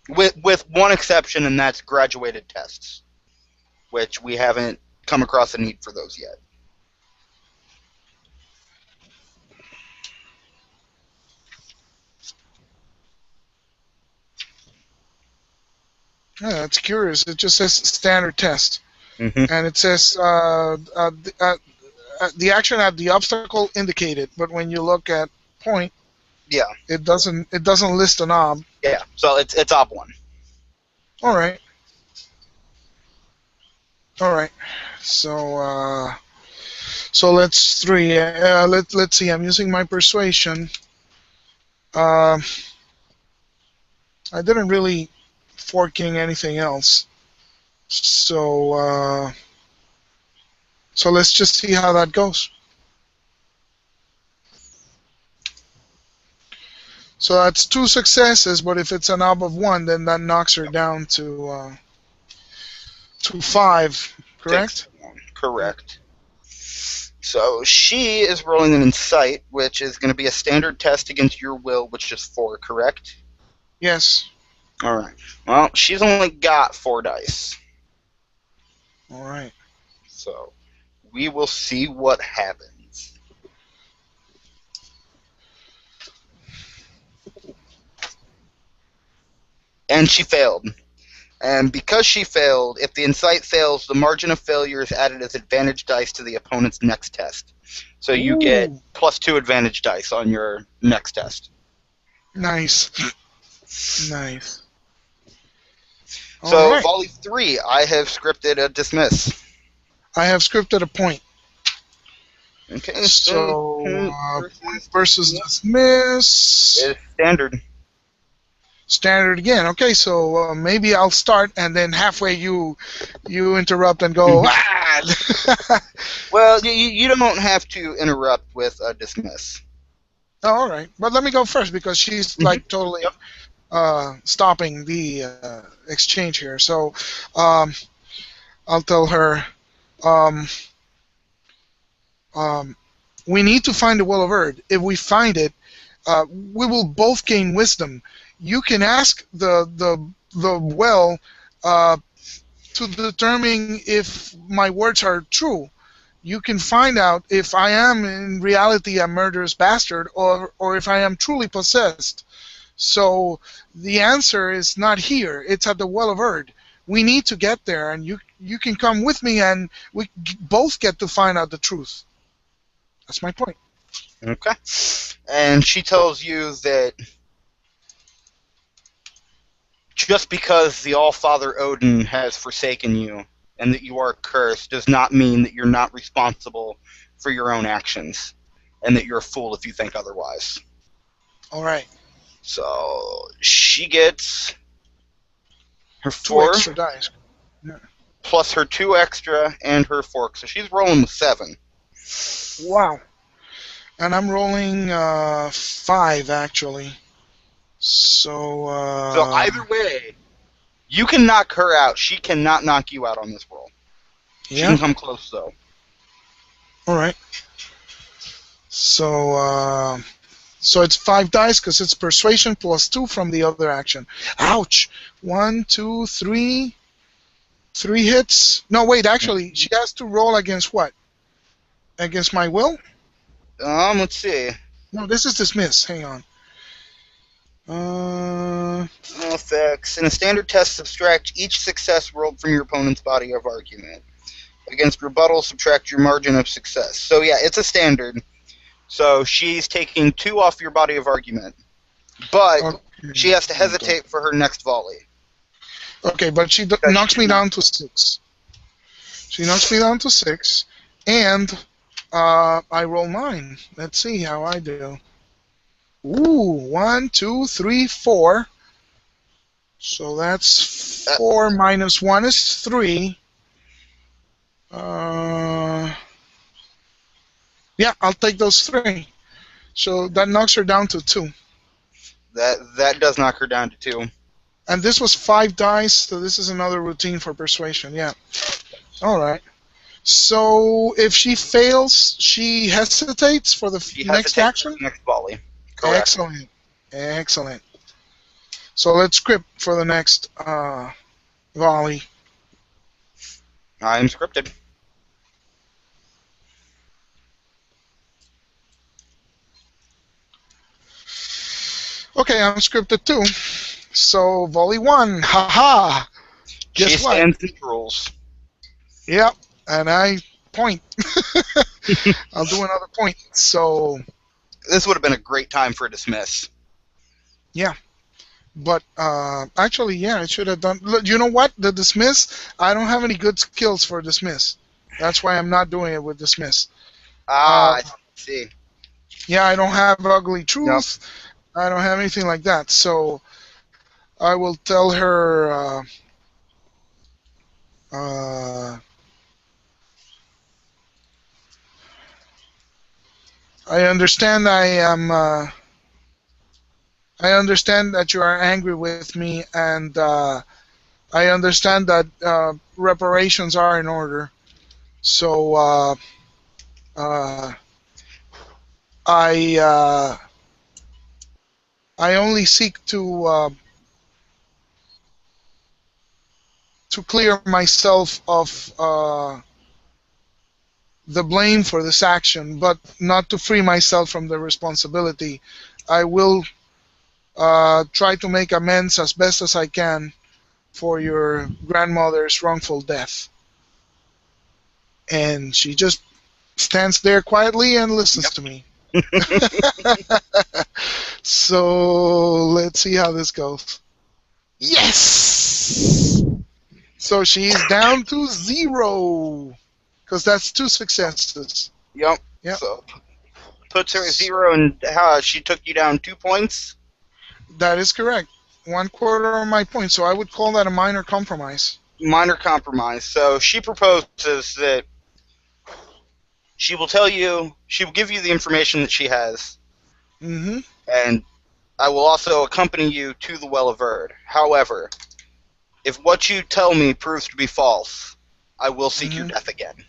With one exception, and that's graduated tests, which we haven't come across a need for those yet. Yeah, that's curious. It just says standard test, Mm-hmm. and it says the action at the obstacle indicated. But when you look at point, Yeah, it doesn't list a knob. yeah. So it's ob 1. All right, all right. So so let's three. Let's see. I'm using my persuasion. Uh, I didn't really forking anything else. So so let's just see how that goes. So that's two successes, but if it's an knob of one, then that knocks her down to five. Takes Correct? 1. Correct. So she is rolling an incite, which is going to be a standard test against your will, which is 4. Correct. Yes. All right. Well, she's only got 4 dice, All right. so we will see what happens. And she failed. And because she failed, if the incite fails, the margin of failure is added as advantage dice to the opponent's next test. So you get Ooh, +2 advantage dice on your next test. nice, nice. All So right. volley 3, I have scripted a dismiss. I have scripted a point. Okay, so So point versus versus dismiss. is standard. Standard again. Okay, so maybe I'll start, and then halfway you interrupt and go. Mhm. Ah! Well, you don't have to interrupt with a dismiss. Oh, all right, but let me go first because she's like totally Yep. stopping the exchange here. So um, I'll tell her um, um, we need to find the Well of Erd. If we find it, we will both gain wisdom. You can ask the well to determine if my words are true. You can find out if I am in reality a murderous bastard or if I am truly possessed. So the answer is not here. It's at the Well of Erd. We need to get there, and you can come with me, and we both get to find out the truth. That's my point. Okay. And she tells you that just because the All-Father Odin has forsaken you and that you are cursed does not mean that you're not responsible for your own actions and that you're a fool if you think otherwise. All right. So she gets her Two 4 extra dice. Yeah. plus her 2 extra and her fork. So she's rolling with 7. Wow. And I'm rolling 5 actually. So So either way, you can knock her out. She cannot knock you out on this roll. She can yeah. come close though. All right. So so it's 5 dice because it's persuasion plus 2 from the other action. Ouch! 1, 2, 3. 3 hits. No, wait. Actually, she has to roll against what? Against my will? Let's see. No, this is dismiss. Hang on. Uh, Effects. In a standard test, subtract each success rolled from your opponent's body of argument. Against rebuttal, subtract your margin of success. So yeah, it's a standard. So she's taking 2 off your body of argument. But okay. she has to hesitate for her next volley. Okay, but she knocks me down to 6. She knocks me down to 6, and I roll 9. Let's see how I do. Ooh, 1, 2, 3, 4. So that's 4 minus 1 is 3. Yeah, I'll take those 3. So that knocks her down to 2. That does knock her down to 2. And this was 5 dice, so this is another routine for persuasion. Yeah. All right. So if she fails, she hesitates for the next action? For the next volley. Correct. Excellent. Excellent. So let's script for the next volley. I am scripted. Okay, I'm scripted too. So volley 1, haha. Guess she what? stands and rolls. Yep, and I point. I'll do another point. So this would have been a great time for a dismiss. Yeah, but actually, yeah, I should have done. Look, you know what? The dismiss. I don't have any good skills for dismiss. That's why I'm not doing it with dismiss. I see. Yeah, I don't have ugly truth. Yep. I don't have anything like that. So I will tell her. I understand. I understand that you are angry with me, and I understand that reparations are in order. So I only seek to clear myself of the blame for this action, but not to free myself from the responsibility. I will try to make amends as best as I can for your grandmother's wrongful death. And she just stands there quietly and listens to me. So let's see how this goes. Yes! So she's down to 0. Because that's 2 successes. Yep. So puts her at 0, and how she took you down 2 points? That is correct. 1/4 of my point. So I would call that a minor compromise. Minor compromise. So she proposes that she will tell you, she will give you the information that she has. Mm-hmm. And I will also accompany you to the Well of Erd. However, if what you tell me proves to be false, I will seek your death again.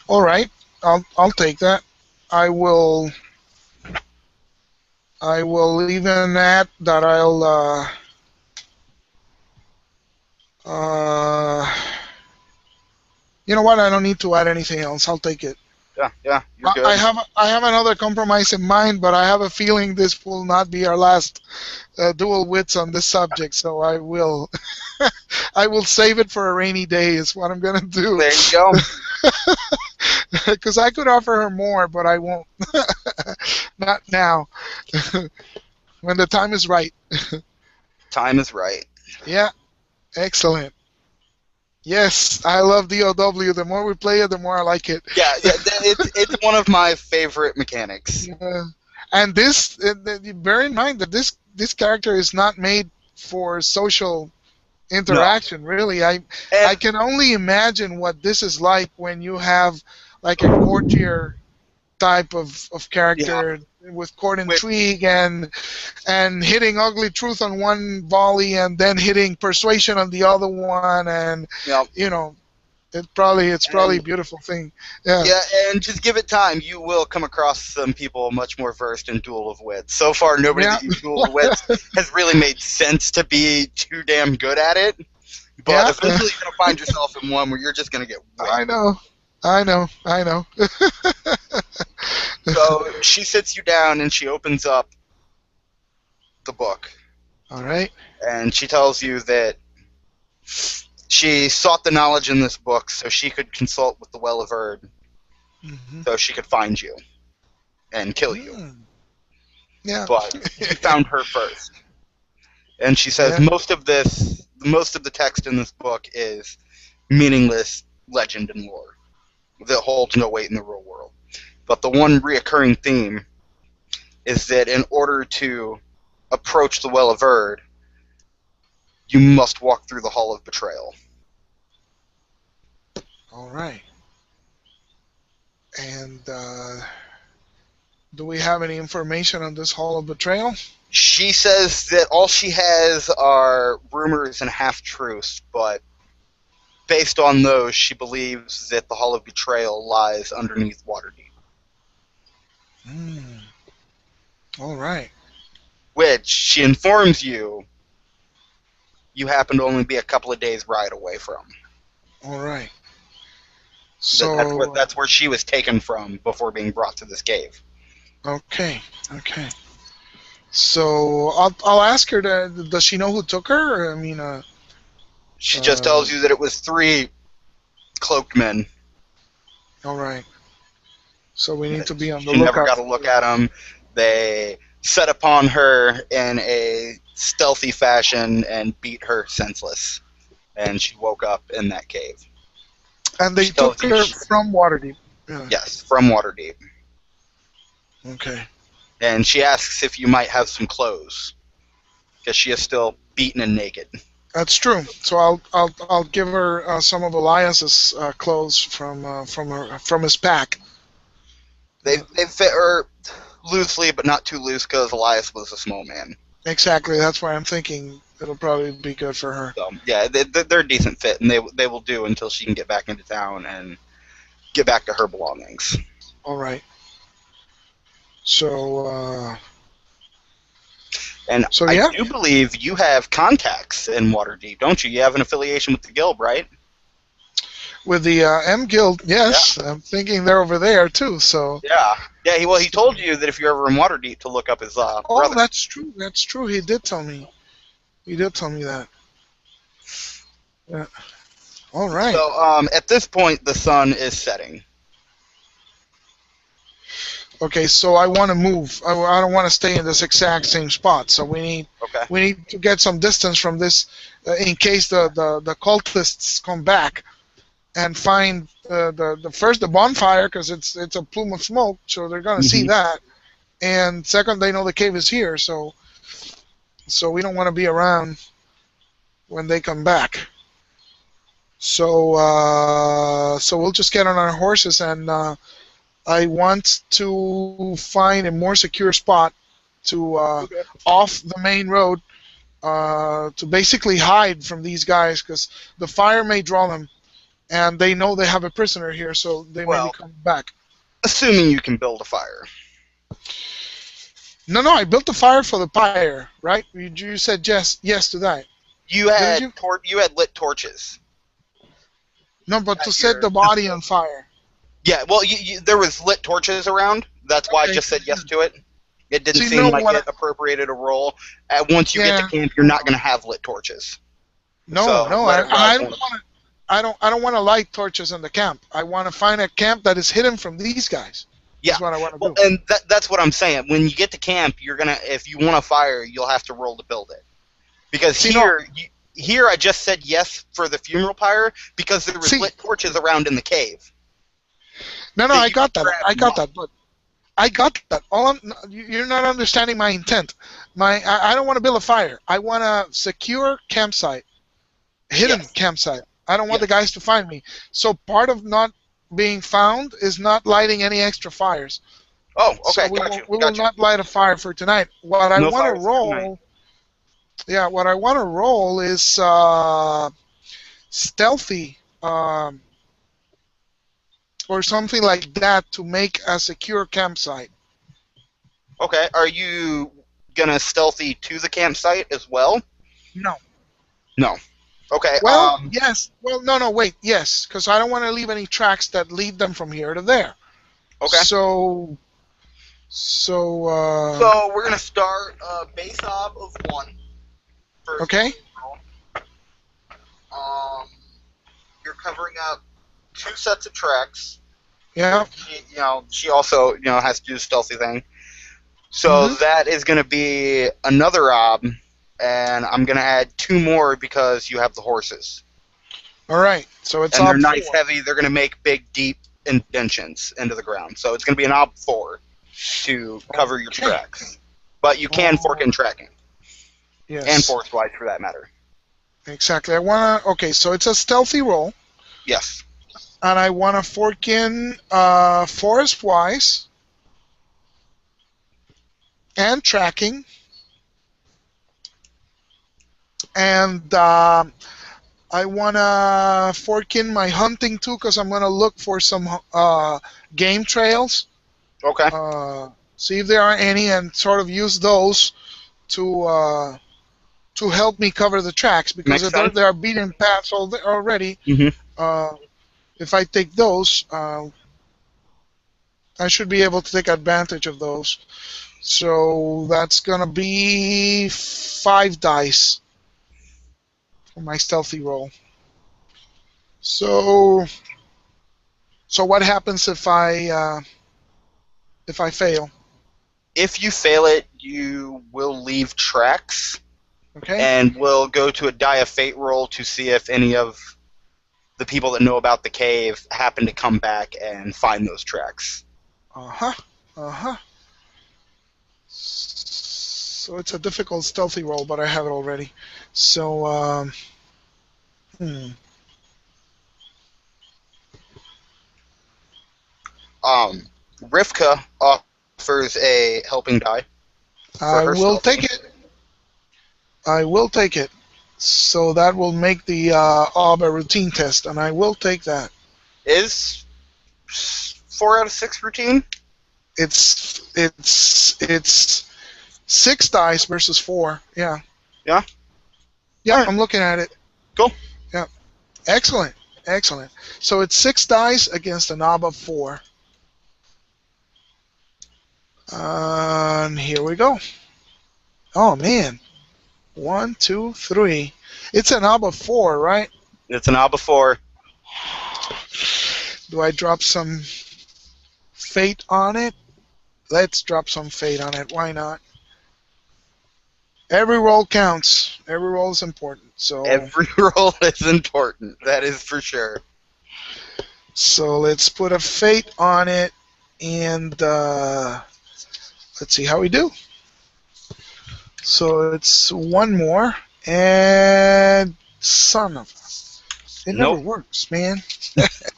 All right, I'll take that. I will even add that You know what? I don't need to add anything else. I'll take it. Yeah, yeah, you're I good. have another compromise in mind, but I have a feeling this will not be our last dual wits on this subject. So I will I will save it for a rainy day. Is what I'm gonna do. There you go. Because I could offer her more, but I won't. Not now. When the time is right. Time is right. Yeah. Excellent. Yes, I love DOW. The more we play it, the more I like it. Yeah, yeah. It's one of my favorite mechanics. Yeah. And this, bear in mind that this character is not made for social No, interaction. Really, I and can only imagine what this is like when you have like a courtier type of yeah, character with court with intrigue and hitting ugly truth on one volley and then hitting persuasion on the other one, and you know, you know it's probably a and beautiful thing. Yeah. yeah, and just give it time. You will come across some people much more versed in Duel of Wits. So far, nobody Yeah. that you Duel of Wits has really made sense to be too damn good at it. But Yeah. eventually, you're gonna find yourself in one where you're just gonna get whipped. I know. I know. So she sits you down and she opens up the book All right. and she tells you that she sought the knowledge in this book so she could consult with the Well of Erd, Mm-hmm. so she could find you and kill you. Mm. Yeah. But you found her first. And she says Yeah. most of the text in this book is meaningless legend and lore that holds no weight in the real world. But the one reoccurring theme is that in order to approach the Well of Erd, you must walk through the Hall of Betrayal. All right. And do we have any information on this Hall of Betrayal? She says that all she has are rumors and half truths, but based on those, she believes that the Hall of Betrayal lies underneath Waterdeep, Mm. All right. which she informs you you happen to only be a couple of days' ride away from. All right. That's So that's where she was taken from before being brought to this cave. okay. Okay. So I'll ask her. Does she know who took her? I mean, She just uh, tells you that it was three cloaked men. all right. So we need to be on the She never lookout. got a look at them. They set upon her in a stealthy fashion and beat her senseless. And she woke up in that cave. And they She tells took you, her from Waterdeep. Yeah. yes, from Waterdeep. Okay. And she asks if you might have some clothes, because she is still beaten and naked. That's true. So I'll give her some of Elias's clothes from his pack. They fit her loosely, but not too loose, because Elias was a small man. Exactly. That's why I'm thinking it'll probably be good for her. So yeah, they're a decent fit, and they will do until she can get back into town and get back to her belongings. All right. So And so I yeah, do believe you have contacts in Waterdeep, don't you? You have an affiliation with the guild, right? with the M Guild, yes, I'm thinking they're over there too. So Yeah. Yeah, he told you that if you're ever in Waterdeep to look up his oh, brother. that's true. That's true. He did tell me. He did tell me that. Yeah. All right. So at this point, the sun is setting. Okay. So I want to move. I don't want to stay in this exact same spot. So Okay. we need to get some distance from this in case the cultists come back and find the first the bonfire because it's a plume of smoke, so they're gonna see Mhm. that. And second, they know the cave is here, so we don't want to be around when they come back. So so we'll just get on our horses, and I want to find a more secure spot to Okay. off the main road to basically hide from these guys because the fire may draw them, and they know they have a prisoner here, so they may be Well, coming back. assuming you can build a fire. No, I built the fire for the pyre, right? You said yes to that, You didn't had you? you had lit torches. No, but to at set your the body on fire. yeah. Well, there was lit torches around. That's why I Okay. just said yes to it. It didn't So you seem know like what? it appropriated a role. Once you get to Yeah. camp, you're not going to have lit torches. No, So no, let I, it ride I don't one of want to. I don't want to light torches in the camp. I want to find a camp that is hidden from these guys. Yeah. Is what I want to Well, do. and that's what I'm saying. When you get to camp, you're gonna if you want a fire, you'll have to roll to build it. Because See, no, here I just said yes for the funeral pyre because there was see, lit torches around in the cave no, that I you could got that. grab I and got light. that. But I got that. You're not understanding my intent. I don't want to build a fire. I want a secure campsite, hidden Yes. campsite. I don't want the Yes. guys to find me. So part of not being found is not lighting any extra fires. Oh, So okay. we Got will you. we will Got you. not light a fire for tonight. What I No want to fires for tonight. roll, yeah, what I want to roll is stealthy or something like that to make a secure campsite. Okay. Are you gonna stealthy to the campsite as well? No. No. Okay. Well, yes. Well, no, no, wait. Yes, because I don't want to leave any tracks that lead them from here to there. Okay. So, so, So we're gonna start base ob of one first. okay. Um, you're covering up two sets of tracks. Yeah. She also has to do the stealthy thing. So Mm-hmm. that is going to be another ob, and I'm going to add two more because you have the horses, All right. So it's and they're op nice, four. heavy. They're going to make big, deep indentions into the ground. So it's going to be an ob 4 to cover your Okay. tracks, but you can fork in tracking and Yes. force wise for that matter. Exactly. I want to. Okay. So it's a stealthy roll, Yes. and I want to fork in forest wise and tracking, and I want to fork in my hunting too because I'm going to look for some game trails, Okay. see if there are any, and sort of use those to uh, to help me cover the tracks because Makes if there sense. are beaten paths already. Mm-hmm. Uh, if I take those, I should be able to take advantage of those. So that's going to be 5 dice for my stealthy roll. So, so what happens if I fail? If you fail it, you will leave tracks Okay. and we'll go to a die of fate roll to see if any of the people that know about the cave happen to come back and find those tracks. Uh huh. Uh huh. So it's a difficult stealthy roll, but I have it already. So, hmm. Rivka offers a helping die for I her will take stealthy. it. I will take it. So that will make the a routine test, and I will take that. Is 4 out of 6 routine? It's 6 dice versus 4. Yeah. Yeah? Yep. Alright, I'm looking at it. cool. Yep. Excellent. Excellent. So it's 6 dice against a knob of 4. And here we go. Oh man. 1, 2, 3. It's a knob of 4, right? It's an Alba 4. Do I drop some fate on it? Let's drop some fate on it. Why not? Every roll counts. Every roll is important. Every roll is important. That is for sure. So let's put a fate on it, and let's see how we do. So it's one more, and son of it never Nope. works, man.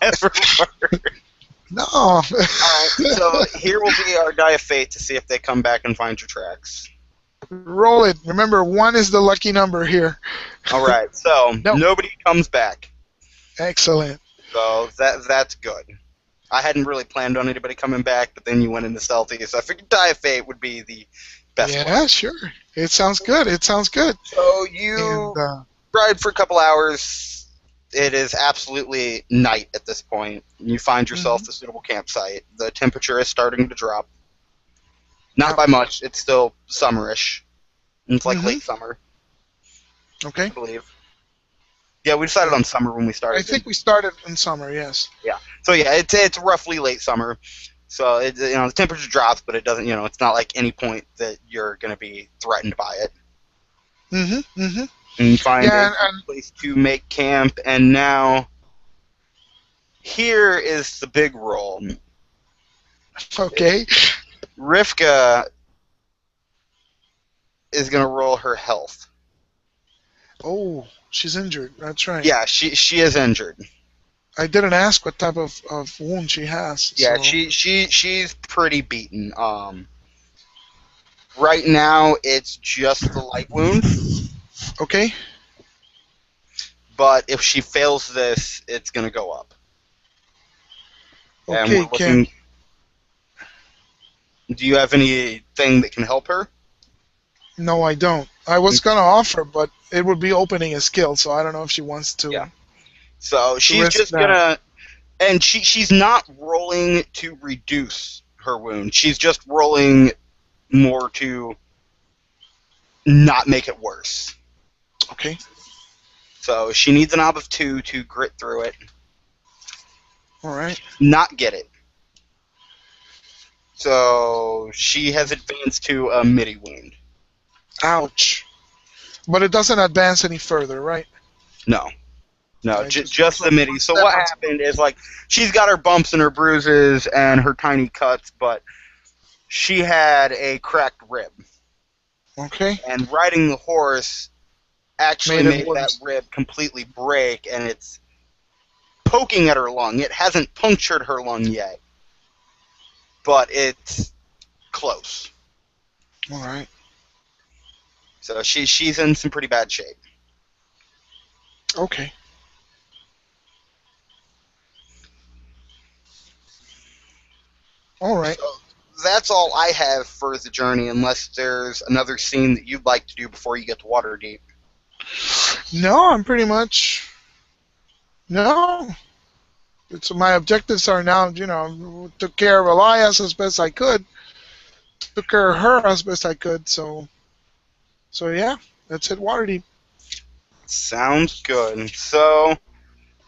Ever. No. Alright, so here will be our die of fate to see if they come back and find your tracks. Roll it. Remember, 1 is the lucky number here. Alright, so No. nobody comes back. Excellent. So that's good. I hadn't really planned on anybody coming back, but then you went into stealthy, so I figured die of fate would be the best one. Yeah, sure. It sounds good. It sounds good. So And you ride for a couple hours, it is absolutely night at this point. You find yourself Hmm. a suitable campsite. The temperature is starting to drop. Not Yeah. by much. It's still summerish. It's like Hmm. late summer, Okay. I believe. Yeah, we decided Yeah. on summer when we I started, think didn't we we? started in summer. Yes. Yeah. So yeah, it's roughly late summer. So the temperature drops, but it doesn't. It's not like any point that you're going to be threatened by it. Hmm. Hmm. And you find a Yeah. good place to make camp. And now here is the big roll. Okay. Rivka is going to roll her health. Oh, she's injured. That's right. Yeah, she is injured. I didn't ask what type of wound she has. Yeah, So she's pretty beaten. Right now it's just the light wound, okay. but if she fails this, it's gonna go up. And Okay. we're Can looking. Do you have anything that can help her? No, I don't. I was gonna offer, but it would be opening a skill, so I don't know if she wants Yeah. to So she's risk just that. gonna, and she's not rolling to reduce her wound. She's just rolling more to not make it worse. Okay. So she needs an ob of 2 to grit through it, All right. not get it. So she has advanced to a midi wound. Ouch. But it doesn't advance any further, right? No, no, I just just the one midi. So step what on top. happened is like she's got her bumps and her bruises and her tiny cuts, but she had a cracked rib, Okay. and riding the horse actually Made it made that worse. rib completely break, and it's poking at her lung. It hasn't punctured her lung yet, but it's close. All right. So she's in some pretty bad shape. Okay. All right. So that's all I have for the journey, unless there's another scene that you'd like to do before you get to Waterdeep. No, I'm pretty much no. It's my objectives are now. Took care of Elias as best I could. Took care of her as best I could. So yeah, that's it. Waterdeep. Sounds good. So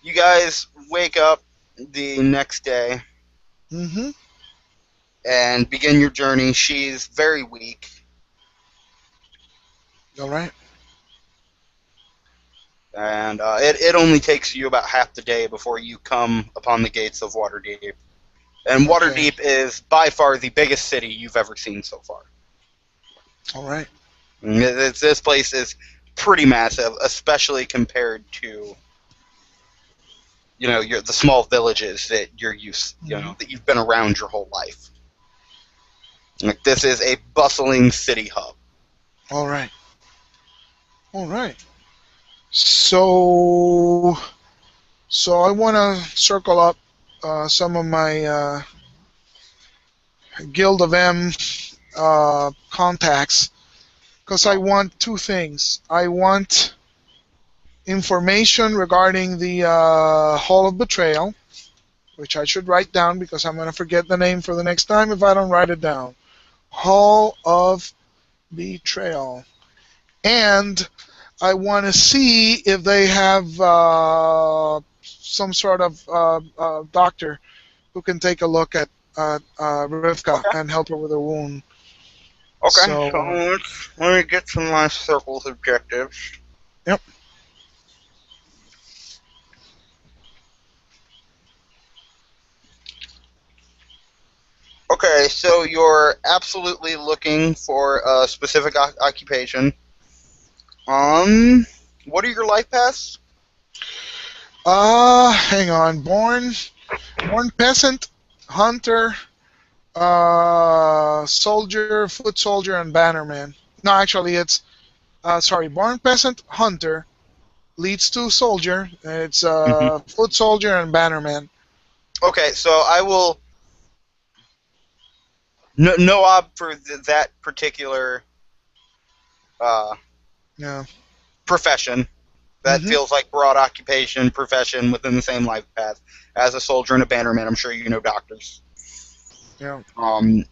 you guys wake up the next day Mm-hmm. and begin your journey. She's very weak, All right. and it only takes you about half the day before you come upon the gates of Waterdeep. And Okay. Waterdeep is by far the biggest city you've ever seen so far. All right. This place is pretty massive, especially compared to the small villages that you're used, Mm-hmm. that you've been around your whole life. Like this is a bustling city hub. All right. All right. So, so I want to circle up some of my Guild of M contacts because I Oh, want two things. I want information regarding the Hall of Betrayal, which I should write down because I'm going to forget the name for the next time if I don't write it down. Hall of Betrayal. And I want to see if they have some sort of doctor who can take a look at Rivka okay. and help her with her wound. Okay, so So, let me get to my circle's objectives. yep. Okay, so you're absolutely looking for a specific occupation. What are your life paths? Hang on. Born peasant, hunter, soldier, foot soldier, and bannerman. No, actually, it's sorry. Born peasant, hunter, leads to soldier. It's Hmm. foot soldier and bannerman. Okay, so I will no ob for that particular uh, Yeah. profession. That feels like broad occupation, profession within the same life path. As a soldier and a bannerman, I'm sure you know doctors. Yeah. Um,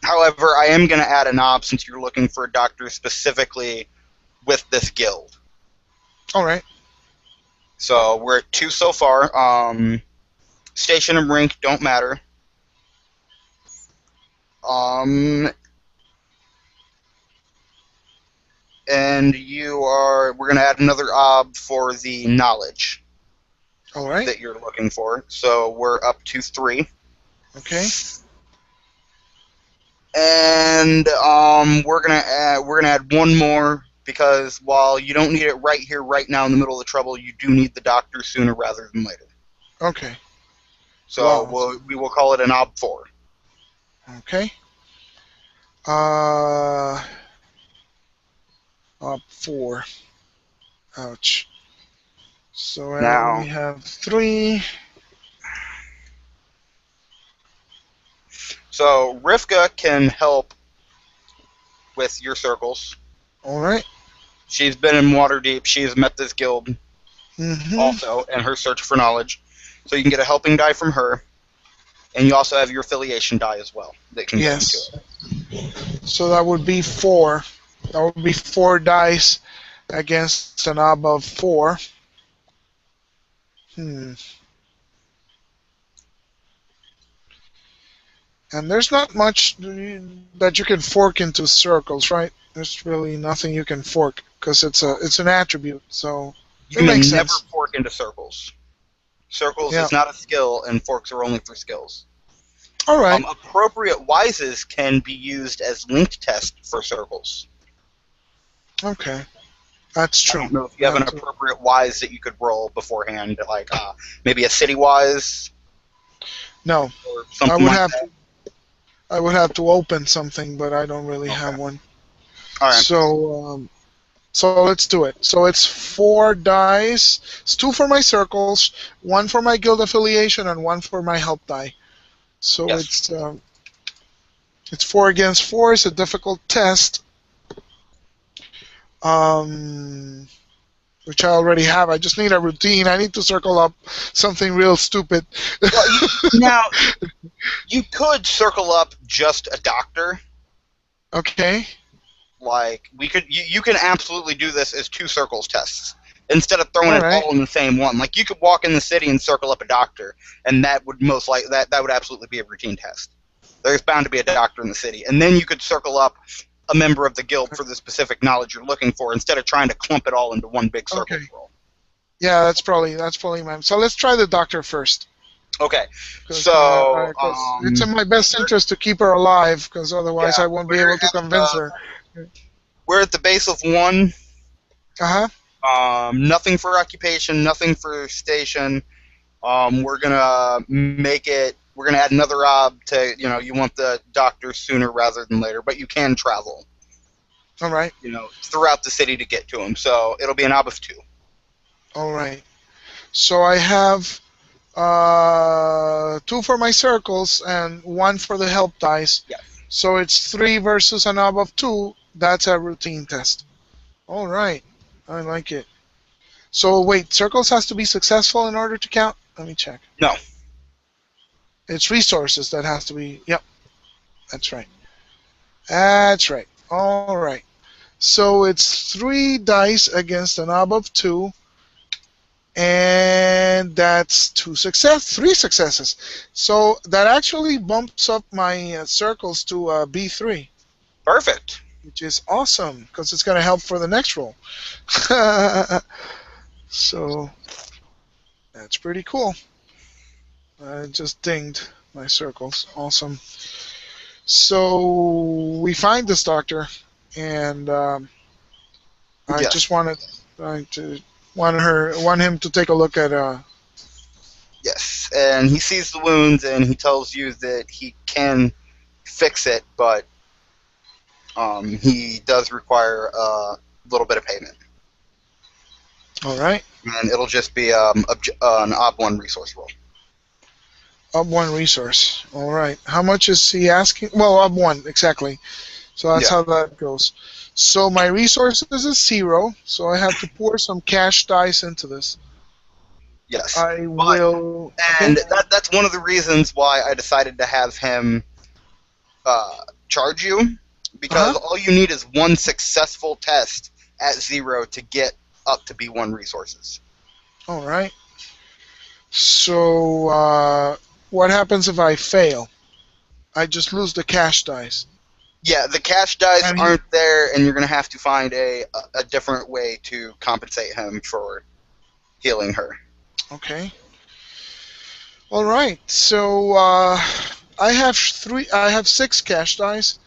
However, I am going to add a knob since you're looking for a doctor specifically with this guild. All right. So we're at 2 so far. Station and rank don't matter. Um, and we're going to add another ob for the knowledge All right. that you're looking for. So we're up to 3. Okay. And we're gonna add one more because while you don't need it right here, right now in the middle of the trouble, you do need the doctor sooner rather than later. Okay. So Wow. we will call it an ob 4. Okay. Uh, up 4. Ouch. So we Now, have 3. so Rivka can help with your circles. All right. She's been in Waterdeep. She has met this guild Mm-hmm. also in her search for knowledge. So you can get a helping die from her, and you also have your affiliation die as well that can go into Yes. it. So that would be 4. That would be 4 dice against an ob of 4. Hmm. And there's not much that you can fork into circles, right? There's really nothing you can fork because it's an attribute. So You it may makes never sense. fork into circles. Circles Yeah. is not a skill, and forks are only for skills. All right. Appropriate wises can be used as linked test for circles. Okay. That's I true. don't know if you have an appropriate wise that you could roll beforehand, like maybe a city wise No, or I something would like have that. to. I would have to open something, but I don't really Okay. have one. All right. So let's do it. So it's 4 dice. It's 2 for my circles, 1 for my guild affiliation, and 1 for my help die. So Yes. it's 4 against 4. It's a difficult test. Um, which I already have. I just need a routine. I need to circle up something real stupid. Well, now you could circle up just a doctor. Okay. Like you can absolutely do this as 2 circles tests instead of throwing All it right. all in the same one. Like you could walk in the city and circle up a doctor, and that would most likely that would absolutely be a routine test. There's bound to be a doctor in the city, and then you could circle up a member of the guild for the specific knowledge you're looking for instead of trying to clump it all into one big circle Okay. roll. Yeah, that's probably my. So let's try the doctor first, Okay, because so it's in my best interest to keep her alive, because otherwise yeah, I won't be able to convince her. we're at the base of 1. Uh huh. Nothing for occupation, nothing for station. We're gonna make it. We're gonna add another ob to you want the doctor sooner rather than later, but you can travel All right. throughout the city to get to him. So it'll be an ob of 2. All right. So I have 2 for my circles and 1 for the help dice. Yes. So it's 3 versus an ob of 2. That's a routine test. All right. I like it. So wait, circles has to be successful in order to count? Let me check. No. It's resources that has to be. Yep. That's right. That's right. All right. So it's 3 dice against an ob of 2. And that's 3 successes. So that actually bumps up my circles to B3, Perfect. which is awesome because it's going to help for the next roll. So that's pretty cool. I just dinged my circles. Awesome. So we find this doctor, and I Yes. just want him to take a look at. Yes. And he sees the wounds and he tells you that he can fix it, but he does require a little bit of payment. All right. And it'll just be an ob 1 resource roll. Up 1 resource. All right. How much is he asking? Well, up 1 exactly. So that's Yeah. how that goes. So my resources is 0, so I have to pour some cash dice into this. Yes. I But will. Okay. and that's one of the reasons why I decided to have him charge you, Uh huh. because all you need is one successful test at 0 to get up to B1 resources. All right. So what happens if I fail? I just lose the cash dice. Yeah, the cash dice And he. aren't there, and you're going to have to find a different way to compensate him for healing her. Okay. All right. So I have 3. I have 6 cash dice.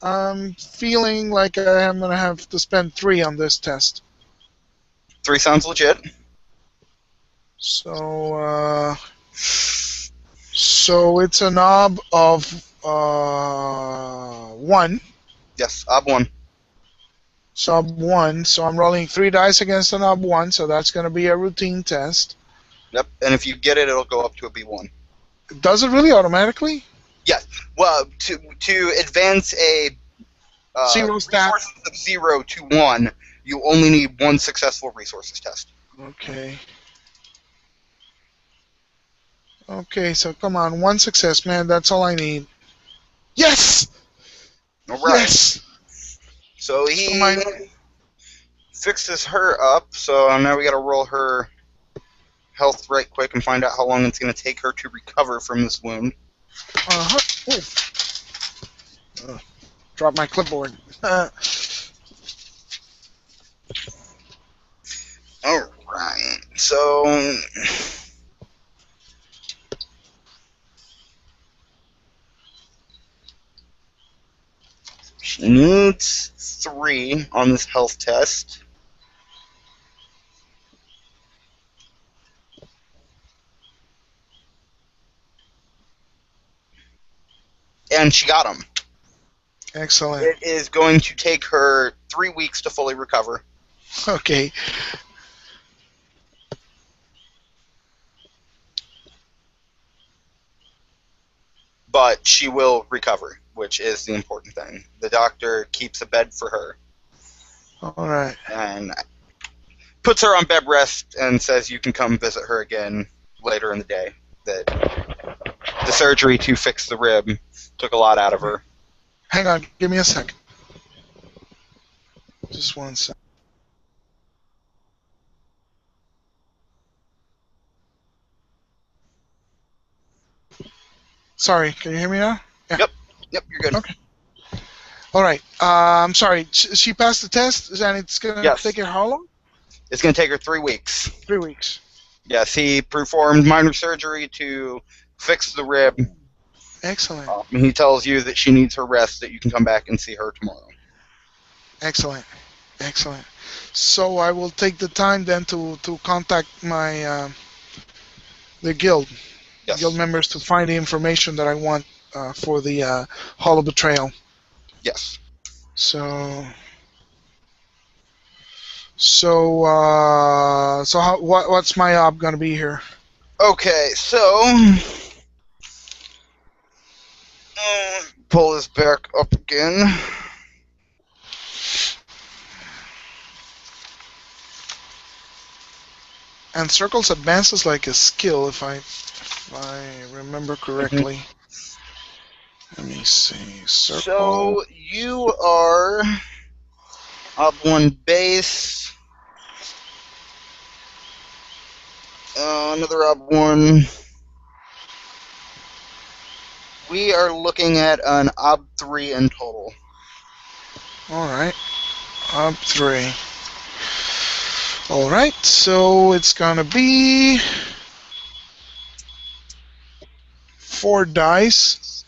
I'm feeling like I am gonna have to spend 3 on this test. 3 sounds legit. So so it's a knob of 1. Yes, Ob 1. Sub 1. So I'm rolling 3 dice against a knob 1. So that's gonna be a routine test. Yep, and if you get it, it'll go up to a B1. Does it really automatically? Yes. Well, to advance a 0 stat. resources of 0 to 1, you only need one successful resources test. Okay. Okay. So come on, 1 success, man. That's all I need. Yes. All right. Yes. So So my. he fixes her up. So now we got to roll her health right quick and find out how long it's going to take her to recover from this wound. Uh-huh. Drop my clipboard. All right. So she needs 3 on this health test. And she got them. Excellent. It is going to take her 3 weeks to fully recover, Okay. but she will recover, which is the important thing. The doctor keeps a bed for her All right. and puts her on bed rest and says you can come visit her again later in the day. That the surgery to fix the rib took a lot out of her. Hang on. Give me a second. Just 1 second. Sorry. Can you hear me now? Yeah. Yep, yep, you're good. Okay. All right. I'm sorry. She passed the test, and it's gonna Yes, take her how long? it's going to take her 3 weeks. 3 weeks. Yes, he performed minor surgery to fix the rib. Excellent. He tells you that she needs her rest, that you can come back and see her tomorrow. Excellent. Excellent. So I will take the time then to contact my the guild Yes, members to find the information that I want for the Hall of Betrayal. yes. So so what's my op gonna be here? Okay, so pull this back up again. And circles advances like a skill, if I remember correctly. Let me see. Circle. So you are up 1 base. Another up 1. We are looking at an ob 3 in total. All right. Up 3. All right. So it's gonna be 4 dice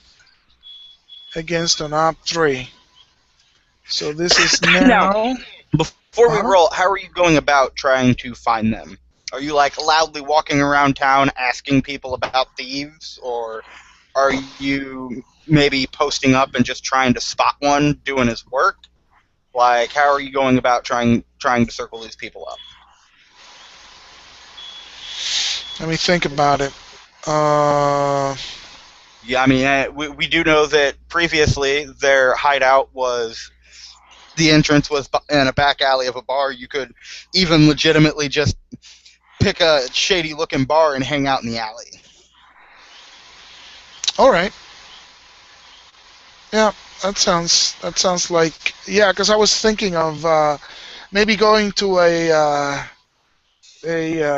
against an op 3. So this is Now, now. before we roll, how are you going about trying to find them? Are you like loudly walking around town asking people about thieves, or are you maybe posting up and just trying to spot one doing his work? Like, how are you going about trying to circle these people up? Let me think about it. Yeah, I mean, we do know that previously their hideout was the entrance was in a back alley of a bar. You could even legitimately just pick a shady looking bar and hang out in the alley. All right. Yeah, that sounds like yeah. Because I was thinking of maybe going to a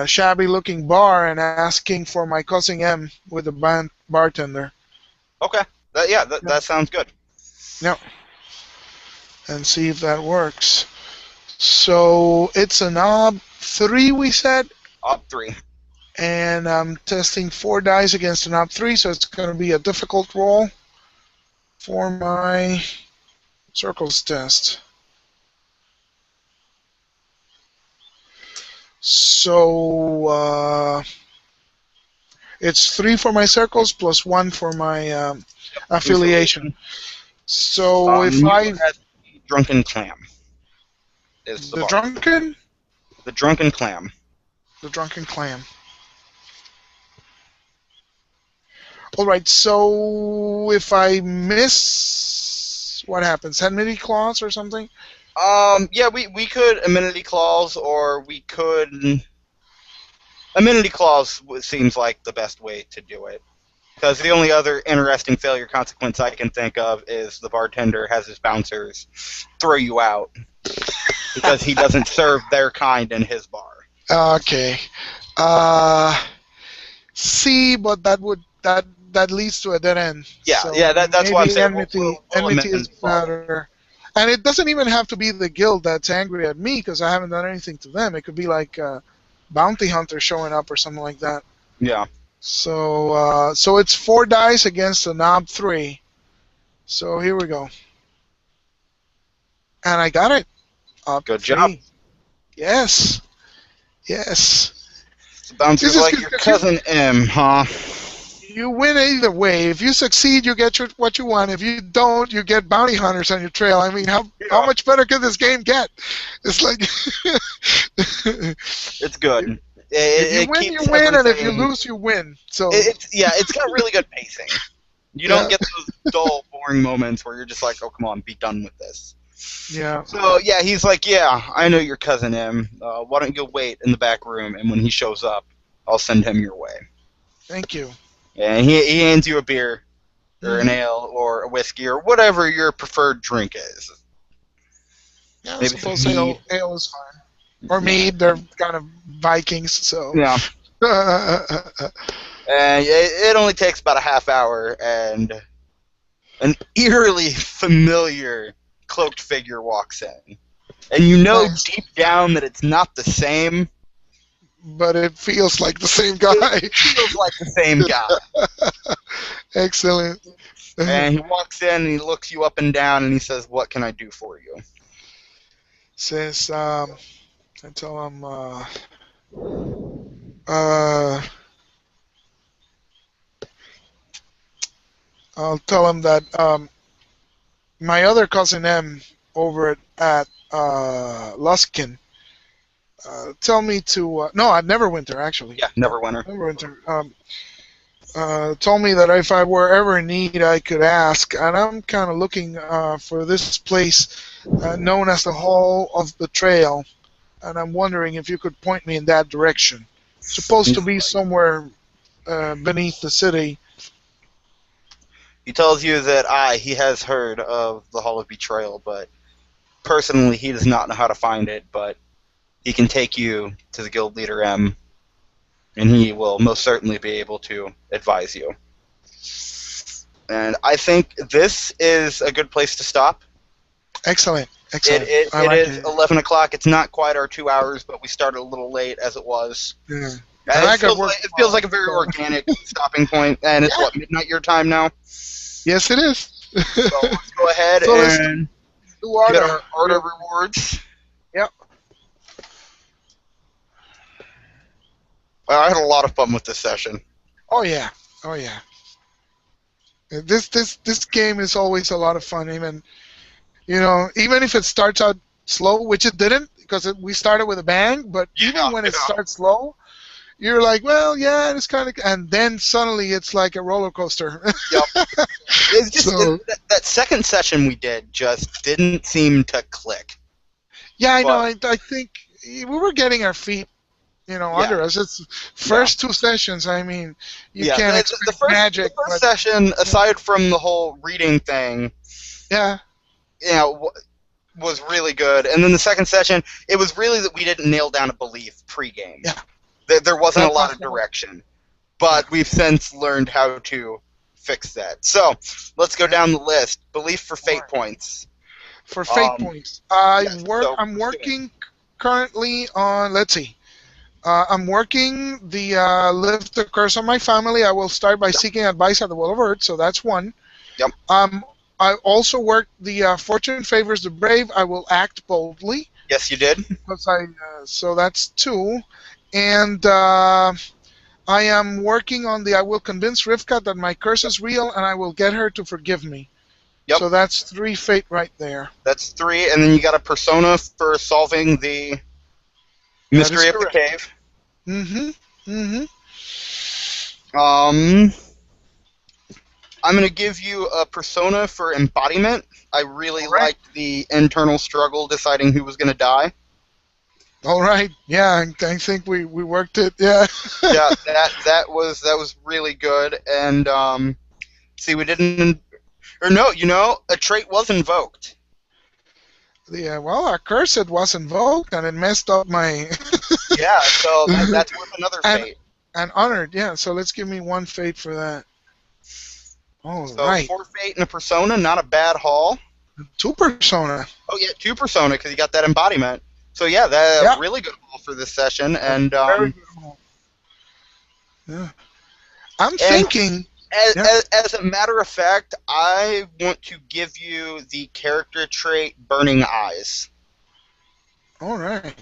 shabby looking bar and asking for my cousin M with the bartender. Okay. Yeah, Yeah. that sounds good. Yeah, and see if that works. So it's a knob three, we said, Up three. and I'm testing four dice against a knob three, so it's going to be a difficult roll for my circles test. So it's three for my circles plus one for my affiliation. Affiliation. So if You I are at the Drunken Clam is the the bar. drunken The Drunken Clam. the drunken clam. All right. So if I miss, what happens? Enmity clause or something? Yeah, we could amenity clause, or we could amenity clause seems like the best way to do it. Because the only other interesting failure consequence I can think of is the bartender has his bouncers throw you out because he doesn't serve their kind in his bar. Okay. Uh, C, but that leads to a dead end. So Yeah, that's why I'm maybe saying we'll enmity is amenity clause. better. And it doesn't even have to be the guild that's angry at me because I haven't done anything to them. It could be like bounty hunter showing up or something like that. Yeah, So so it's four dice against a knob three. So here we go, and I got it up good job. three. Yes, yes. The bouncer's This is like good your because cousin M, huh? you win either way. If you succeed, you get what you want. If you don't, you get bounty hunters on your trail. I mean, how Yeah, much better could this game get? It's like it's good. if you It win, you keeps win, and if you everything. lose, you win. So It's got really good pacing. You don't yeah, get those dull, boring moments where you're just like, oh, come on, be done with this. yeah. So, yeah, he's like, yeah, I know your cousin M. Why don't you wait in the back room, and when he shows up, I'll send him your way. Thank you. And he hands you a beer, or an Hmm. ale, or a whiskey, or whatever your preferred drink is. Yeah, I Maybe some suppose mead. ale is fine. Or Yeah. mead. They're kind of Vikings, so. Yeah. And it only takes about a half hour, and an eerily familiar cloaked figure walks in. And you know Nice, deep down that it's not the same. but it feels like the same It guy. feels like the same guy. Excellent. And he walks in and he looks you up and down and he says, "What can I do for you?" Says, I tell him, uh, I'll tell him that my other cousin M over at Luskin tell me to no, at Neverwinter actually. Yeah, Neverwinter. Neverwinter told me that if I were ever in need, I could ask, and I'm kind of looking for this place known as the Hall of the Trail, and I'm wondering if you could point me in that direction. Supposed to be somewhere beneath the city. He tells you that he has heard of the Hall of Betrayal, but personally he does not know how to find it. But he can take you to the guild leader M, and he will most certainly be able to advise you. And I think this is a good place to stop. Excellent, excellent. I It like is it. 11 o'clock. It's not quite our 2 hours, but we started a little late as it was. Yeah. And I got work It feels tomorrow. like a very So. organic stopping point, and it's Yeah, what, midnight your time now? yes, it is. So let's go ahead So let's and do get Arda. our Arda rewards. Yep. I had a lot of fun with this session. Oh yeah. Oh yeah. This game is always a lot of fun. Even even if it starts out slow, which it didn't, because we started with a bang. But Yeah, even when it yeah. starts slow, you're like, well, yeah, it's kind of, and then suddenly it's like a roller coaster. Yep. It's just So that second session we did just didn't seem to click. yeah, I know. But I think we were getting our feet, yeah, under us. It's yeah, first two sessions. I mean, you yeah. can't The expect first magic, but session, aside from the whole reading thing, yeah, you know, was really good. And then the second session, it was really that we didn't nail down a belief pregame. yeah, There wasn't a that lot was of the whole. direction, Yeah, but we've since learned how to fix that. So let's go yeah. down the list. Belief for All fate right. points. For fate Um, points, yes. So I'm let's do it. working currently on. Let's see. I'm working the lift the curse on my family. I will start by Yep. seeking advice at the Well of Earth. So that's one. Yep. Um, I also work the fortune favors the brave. I will act boldly. Yes, you did. Because so that's two, and I am working on the. I will convince Rivka that my curse Yep. is real, and I will get her to forgive me. Yep. So that's three fate right there. That's three, and then you got a persona for solving the That is mystery of the correct. cave. Mm-hmm. Mm-hmm. Um, I'm going to give you a persona for embodiment. I really All right. liked the internal struggle deciding who was going to die. All right. Yeah, I think we worked it. Yeah. Yeah, that was really good. And see, we didn't, or no, a trait was invoked. Yeah. Well, a curse it was invoked, and it messed up my Yeah, so that's worth another and fate. and honored. Yeah. So let's give me one fate for that. All So right. four fate and a persona, not a bad haul. Two persona. Oh yeah, two persona because you got that embodiment. So yeah, that Yeah. really good haul for this session. A And very good one. Yeah. I'm and thinking. as, Yeah. as, as a matter of fact, I want to give you the character trait Burning Eyes. All right.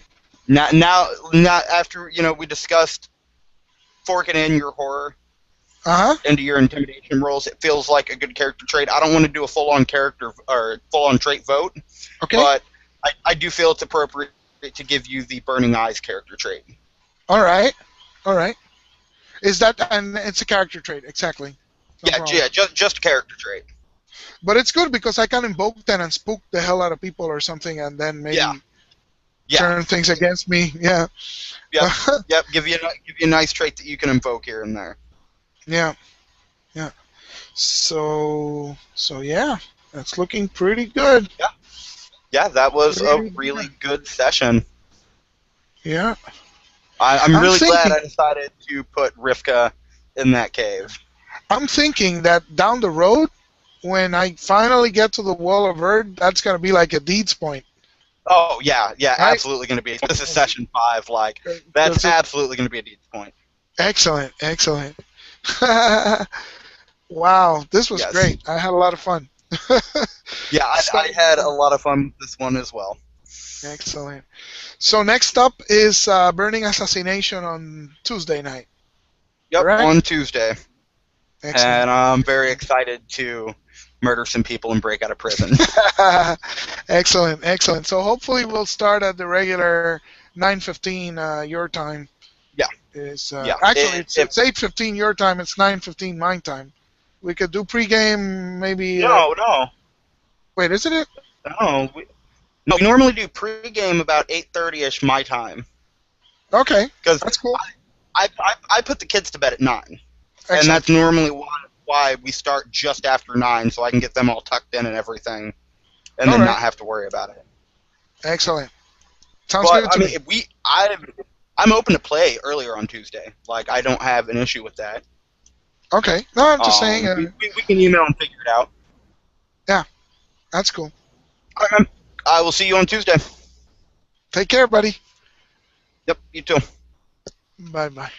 Not after we discussed forking in your horror Uh huh. into your intimidation rolls. It feels like a good character trait. I don't want to do a full-on character or full-on trait vote, Okay. but I do feel it's appropriate to give you the Burning Eyes character trait. All right. All right. Is that and it's a character trait exactly? No problem. Yeah, just a character trait. But it's good because I can invoke that and spook the hell out of people or something, and then Yeah, maybe yeah, turn things against me. Yeah. yep, yep. Give you a nice trait that you can invoke here and there. Yeah. Yeah. So yeah, that's looking pretty good. Yeah, yeah. That was a Pretty really good. good session. Yeah. I'm I'm really glad thinking. I decided to put Rivka in that cave. I'm thinking that down the road, when I finally get to the Wall of Earth, that's gonna be like a deeds point, Oh yeah, yeah, right? absolutely going to be. This is session 5. Like that's Because it, absolutely going to be a deep point. excellent, excellent. Wow, this was Yes. great. I had a lot of fun. Yeah, I So had a lot of fun with this one as well. excellent. So next up is Burning Assassination on Tuesday night. Yep, Correct? on Tuesday, Excellent. and I'm very excited to murder some people and break out of prison. Excellent, excellent. So hopefully we'll start at the regular 9:15 your time. Yeah, Is yeah. actually it's 8:15 your time. It's 9:15 my time. We could do pregame maybe. No, Wait, isn't it? no. No, we normally do pregame about 8:30ish my time Okay, because that's cool. I put the kids to bed at 9, and Excellent, that's normally why we start just after 9, so I can get them all tucked in and everything, and all then right, not have to worry about it. excellent. Sounds But good I to mean, me. I'm open to play earlier on Tuesday. Like I don't have an issue with that. Okay, no, I'm just saying. We can email and figure it out. Yeah, that's cool. All right, man. I will see you on Tuesday. Take care, buddy. Yep, you too. Bye bye.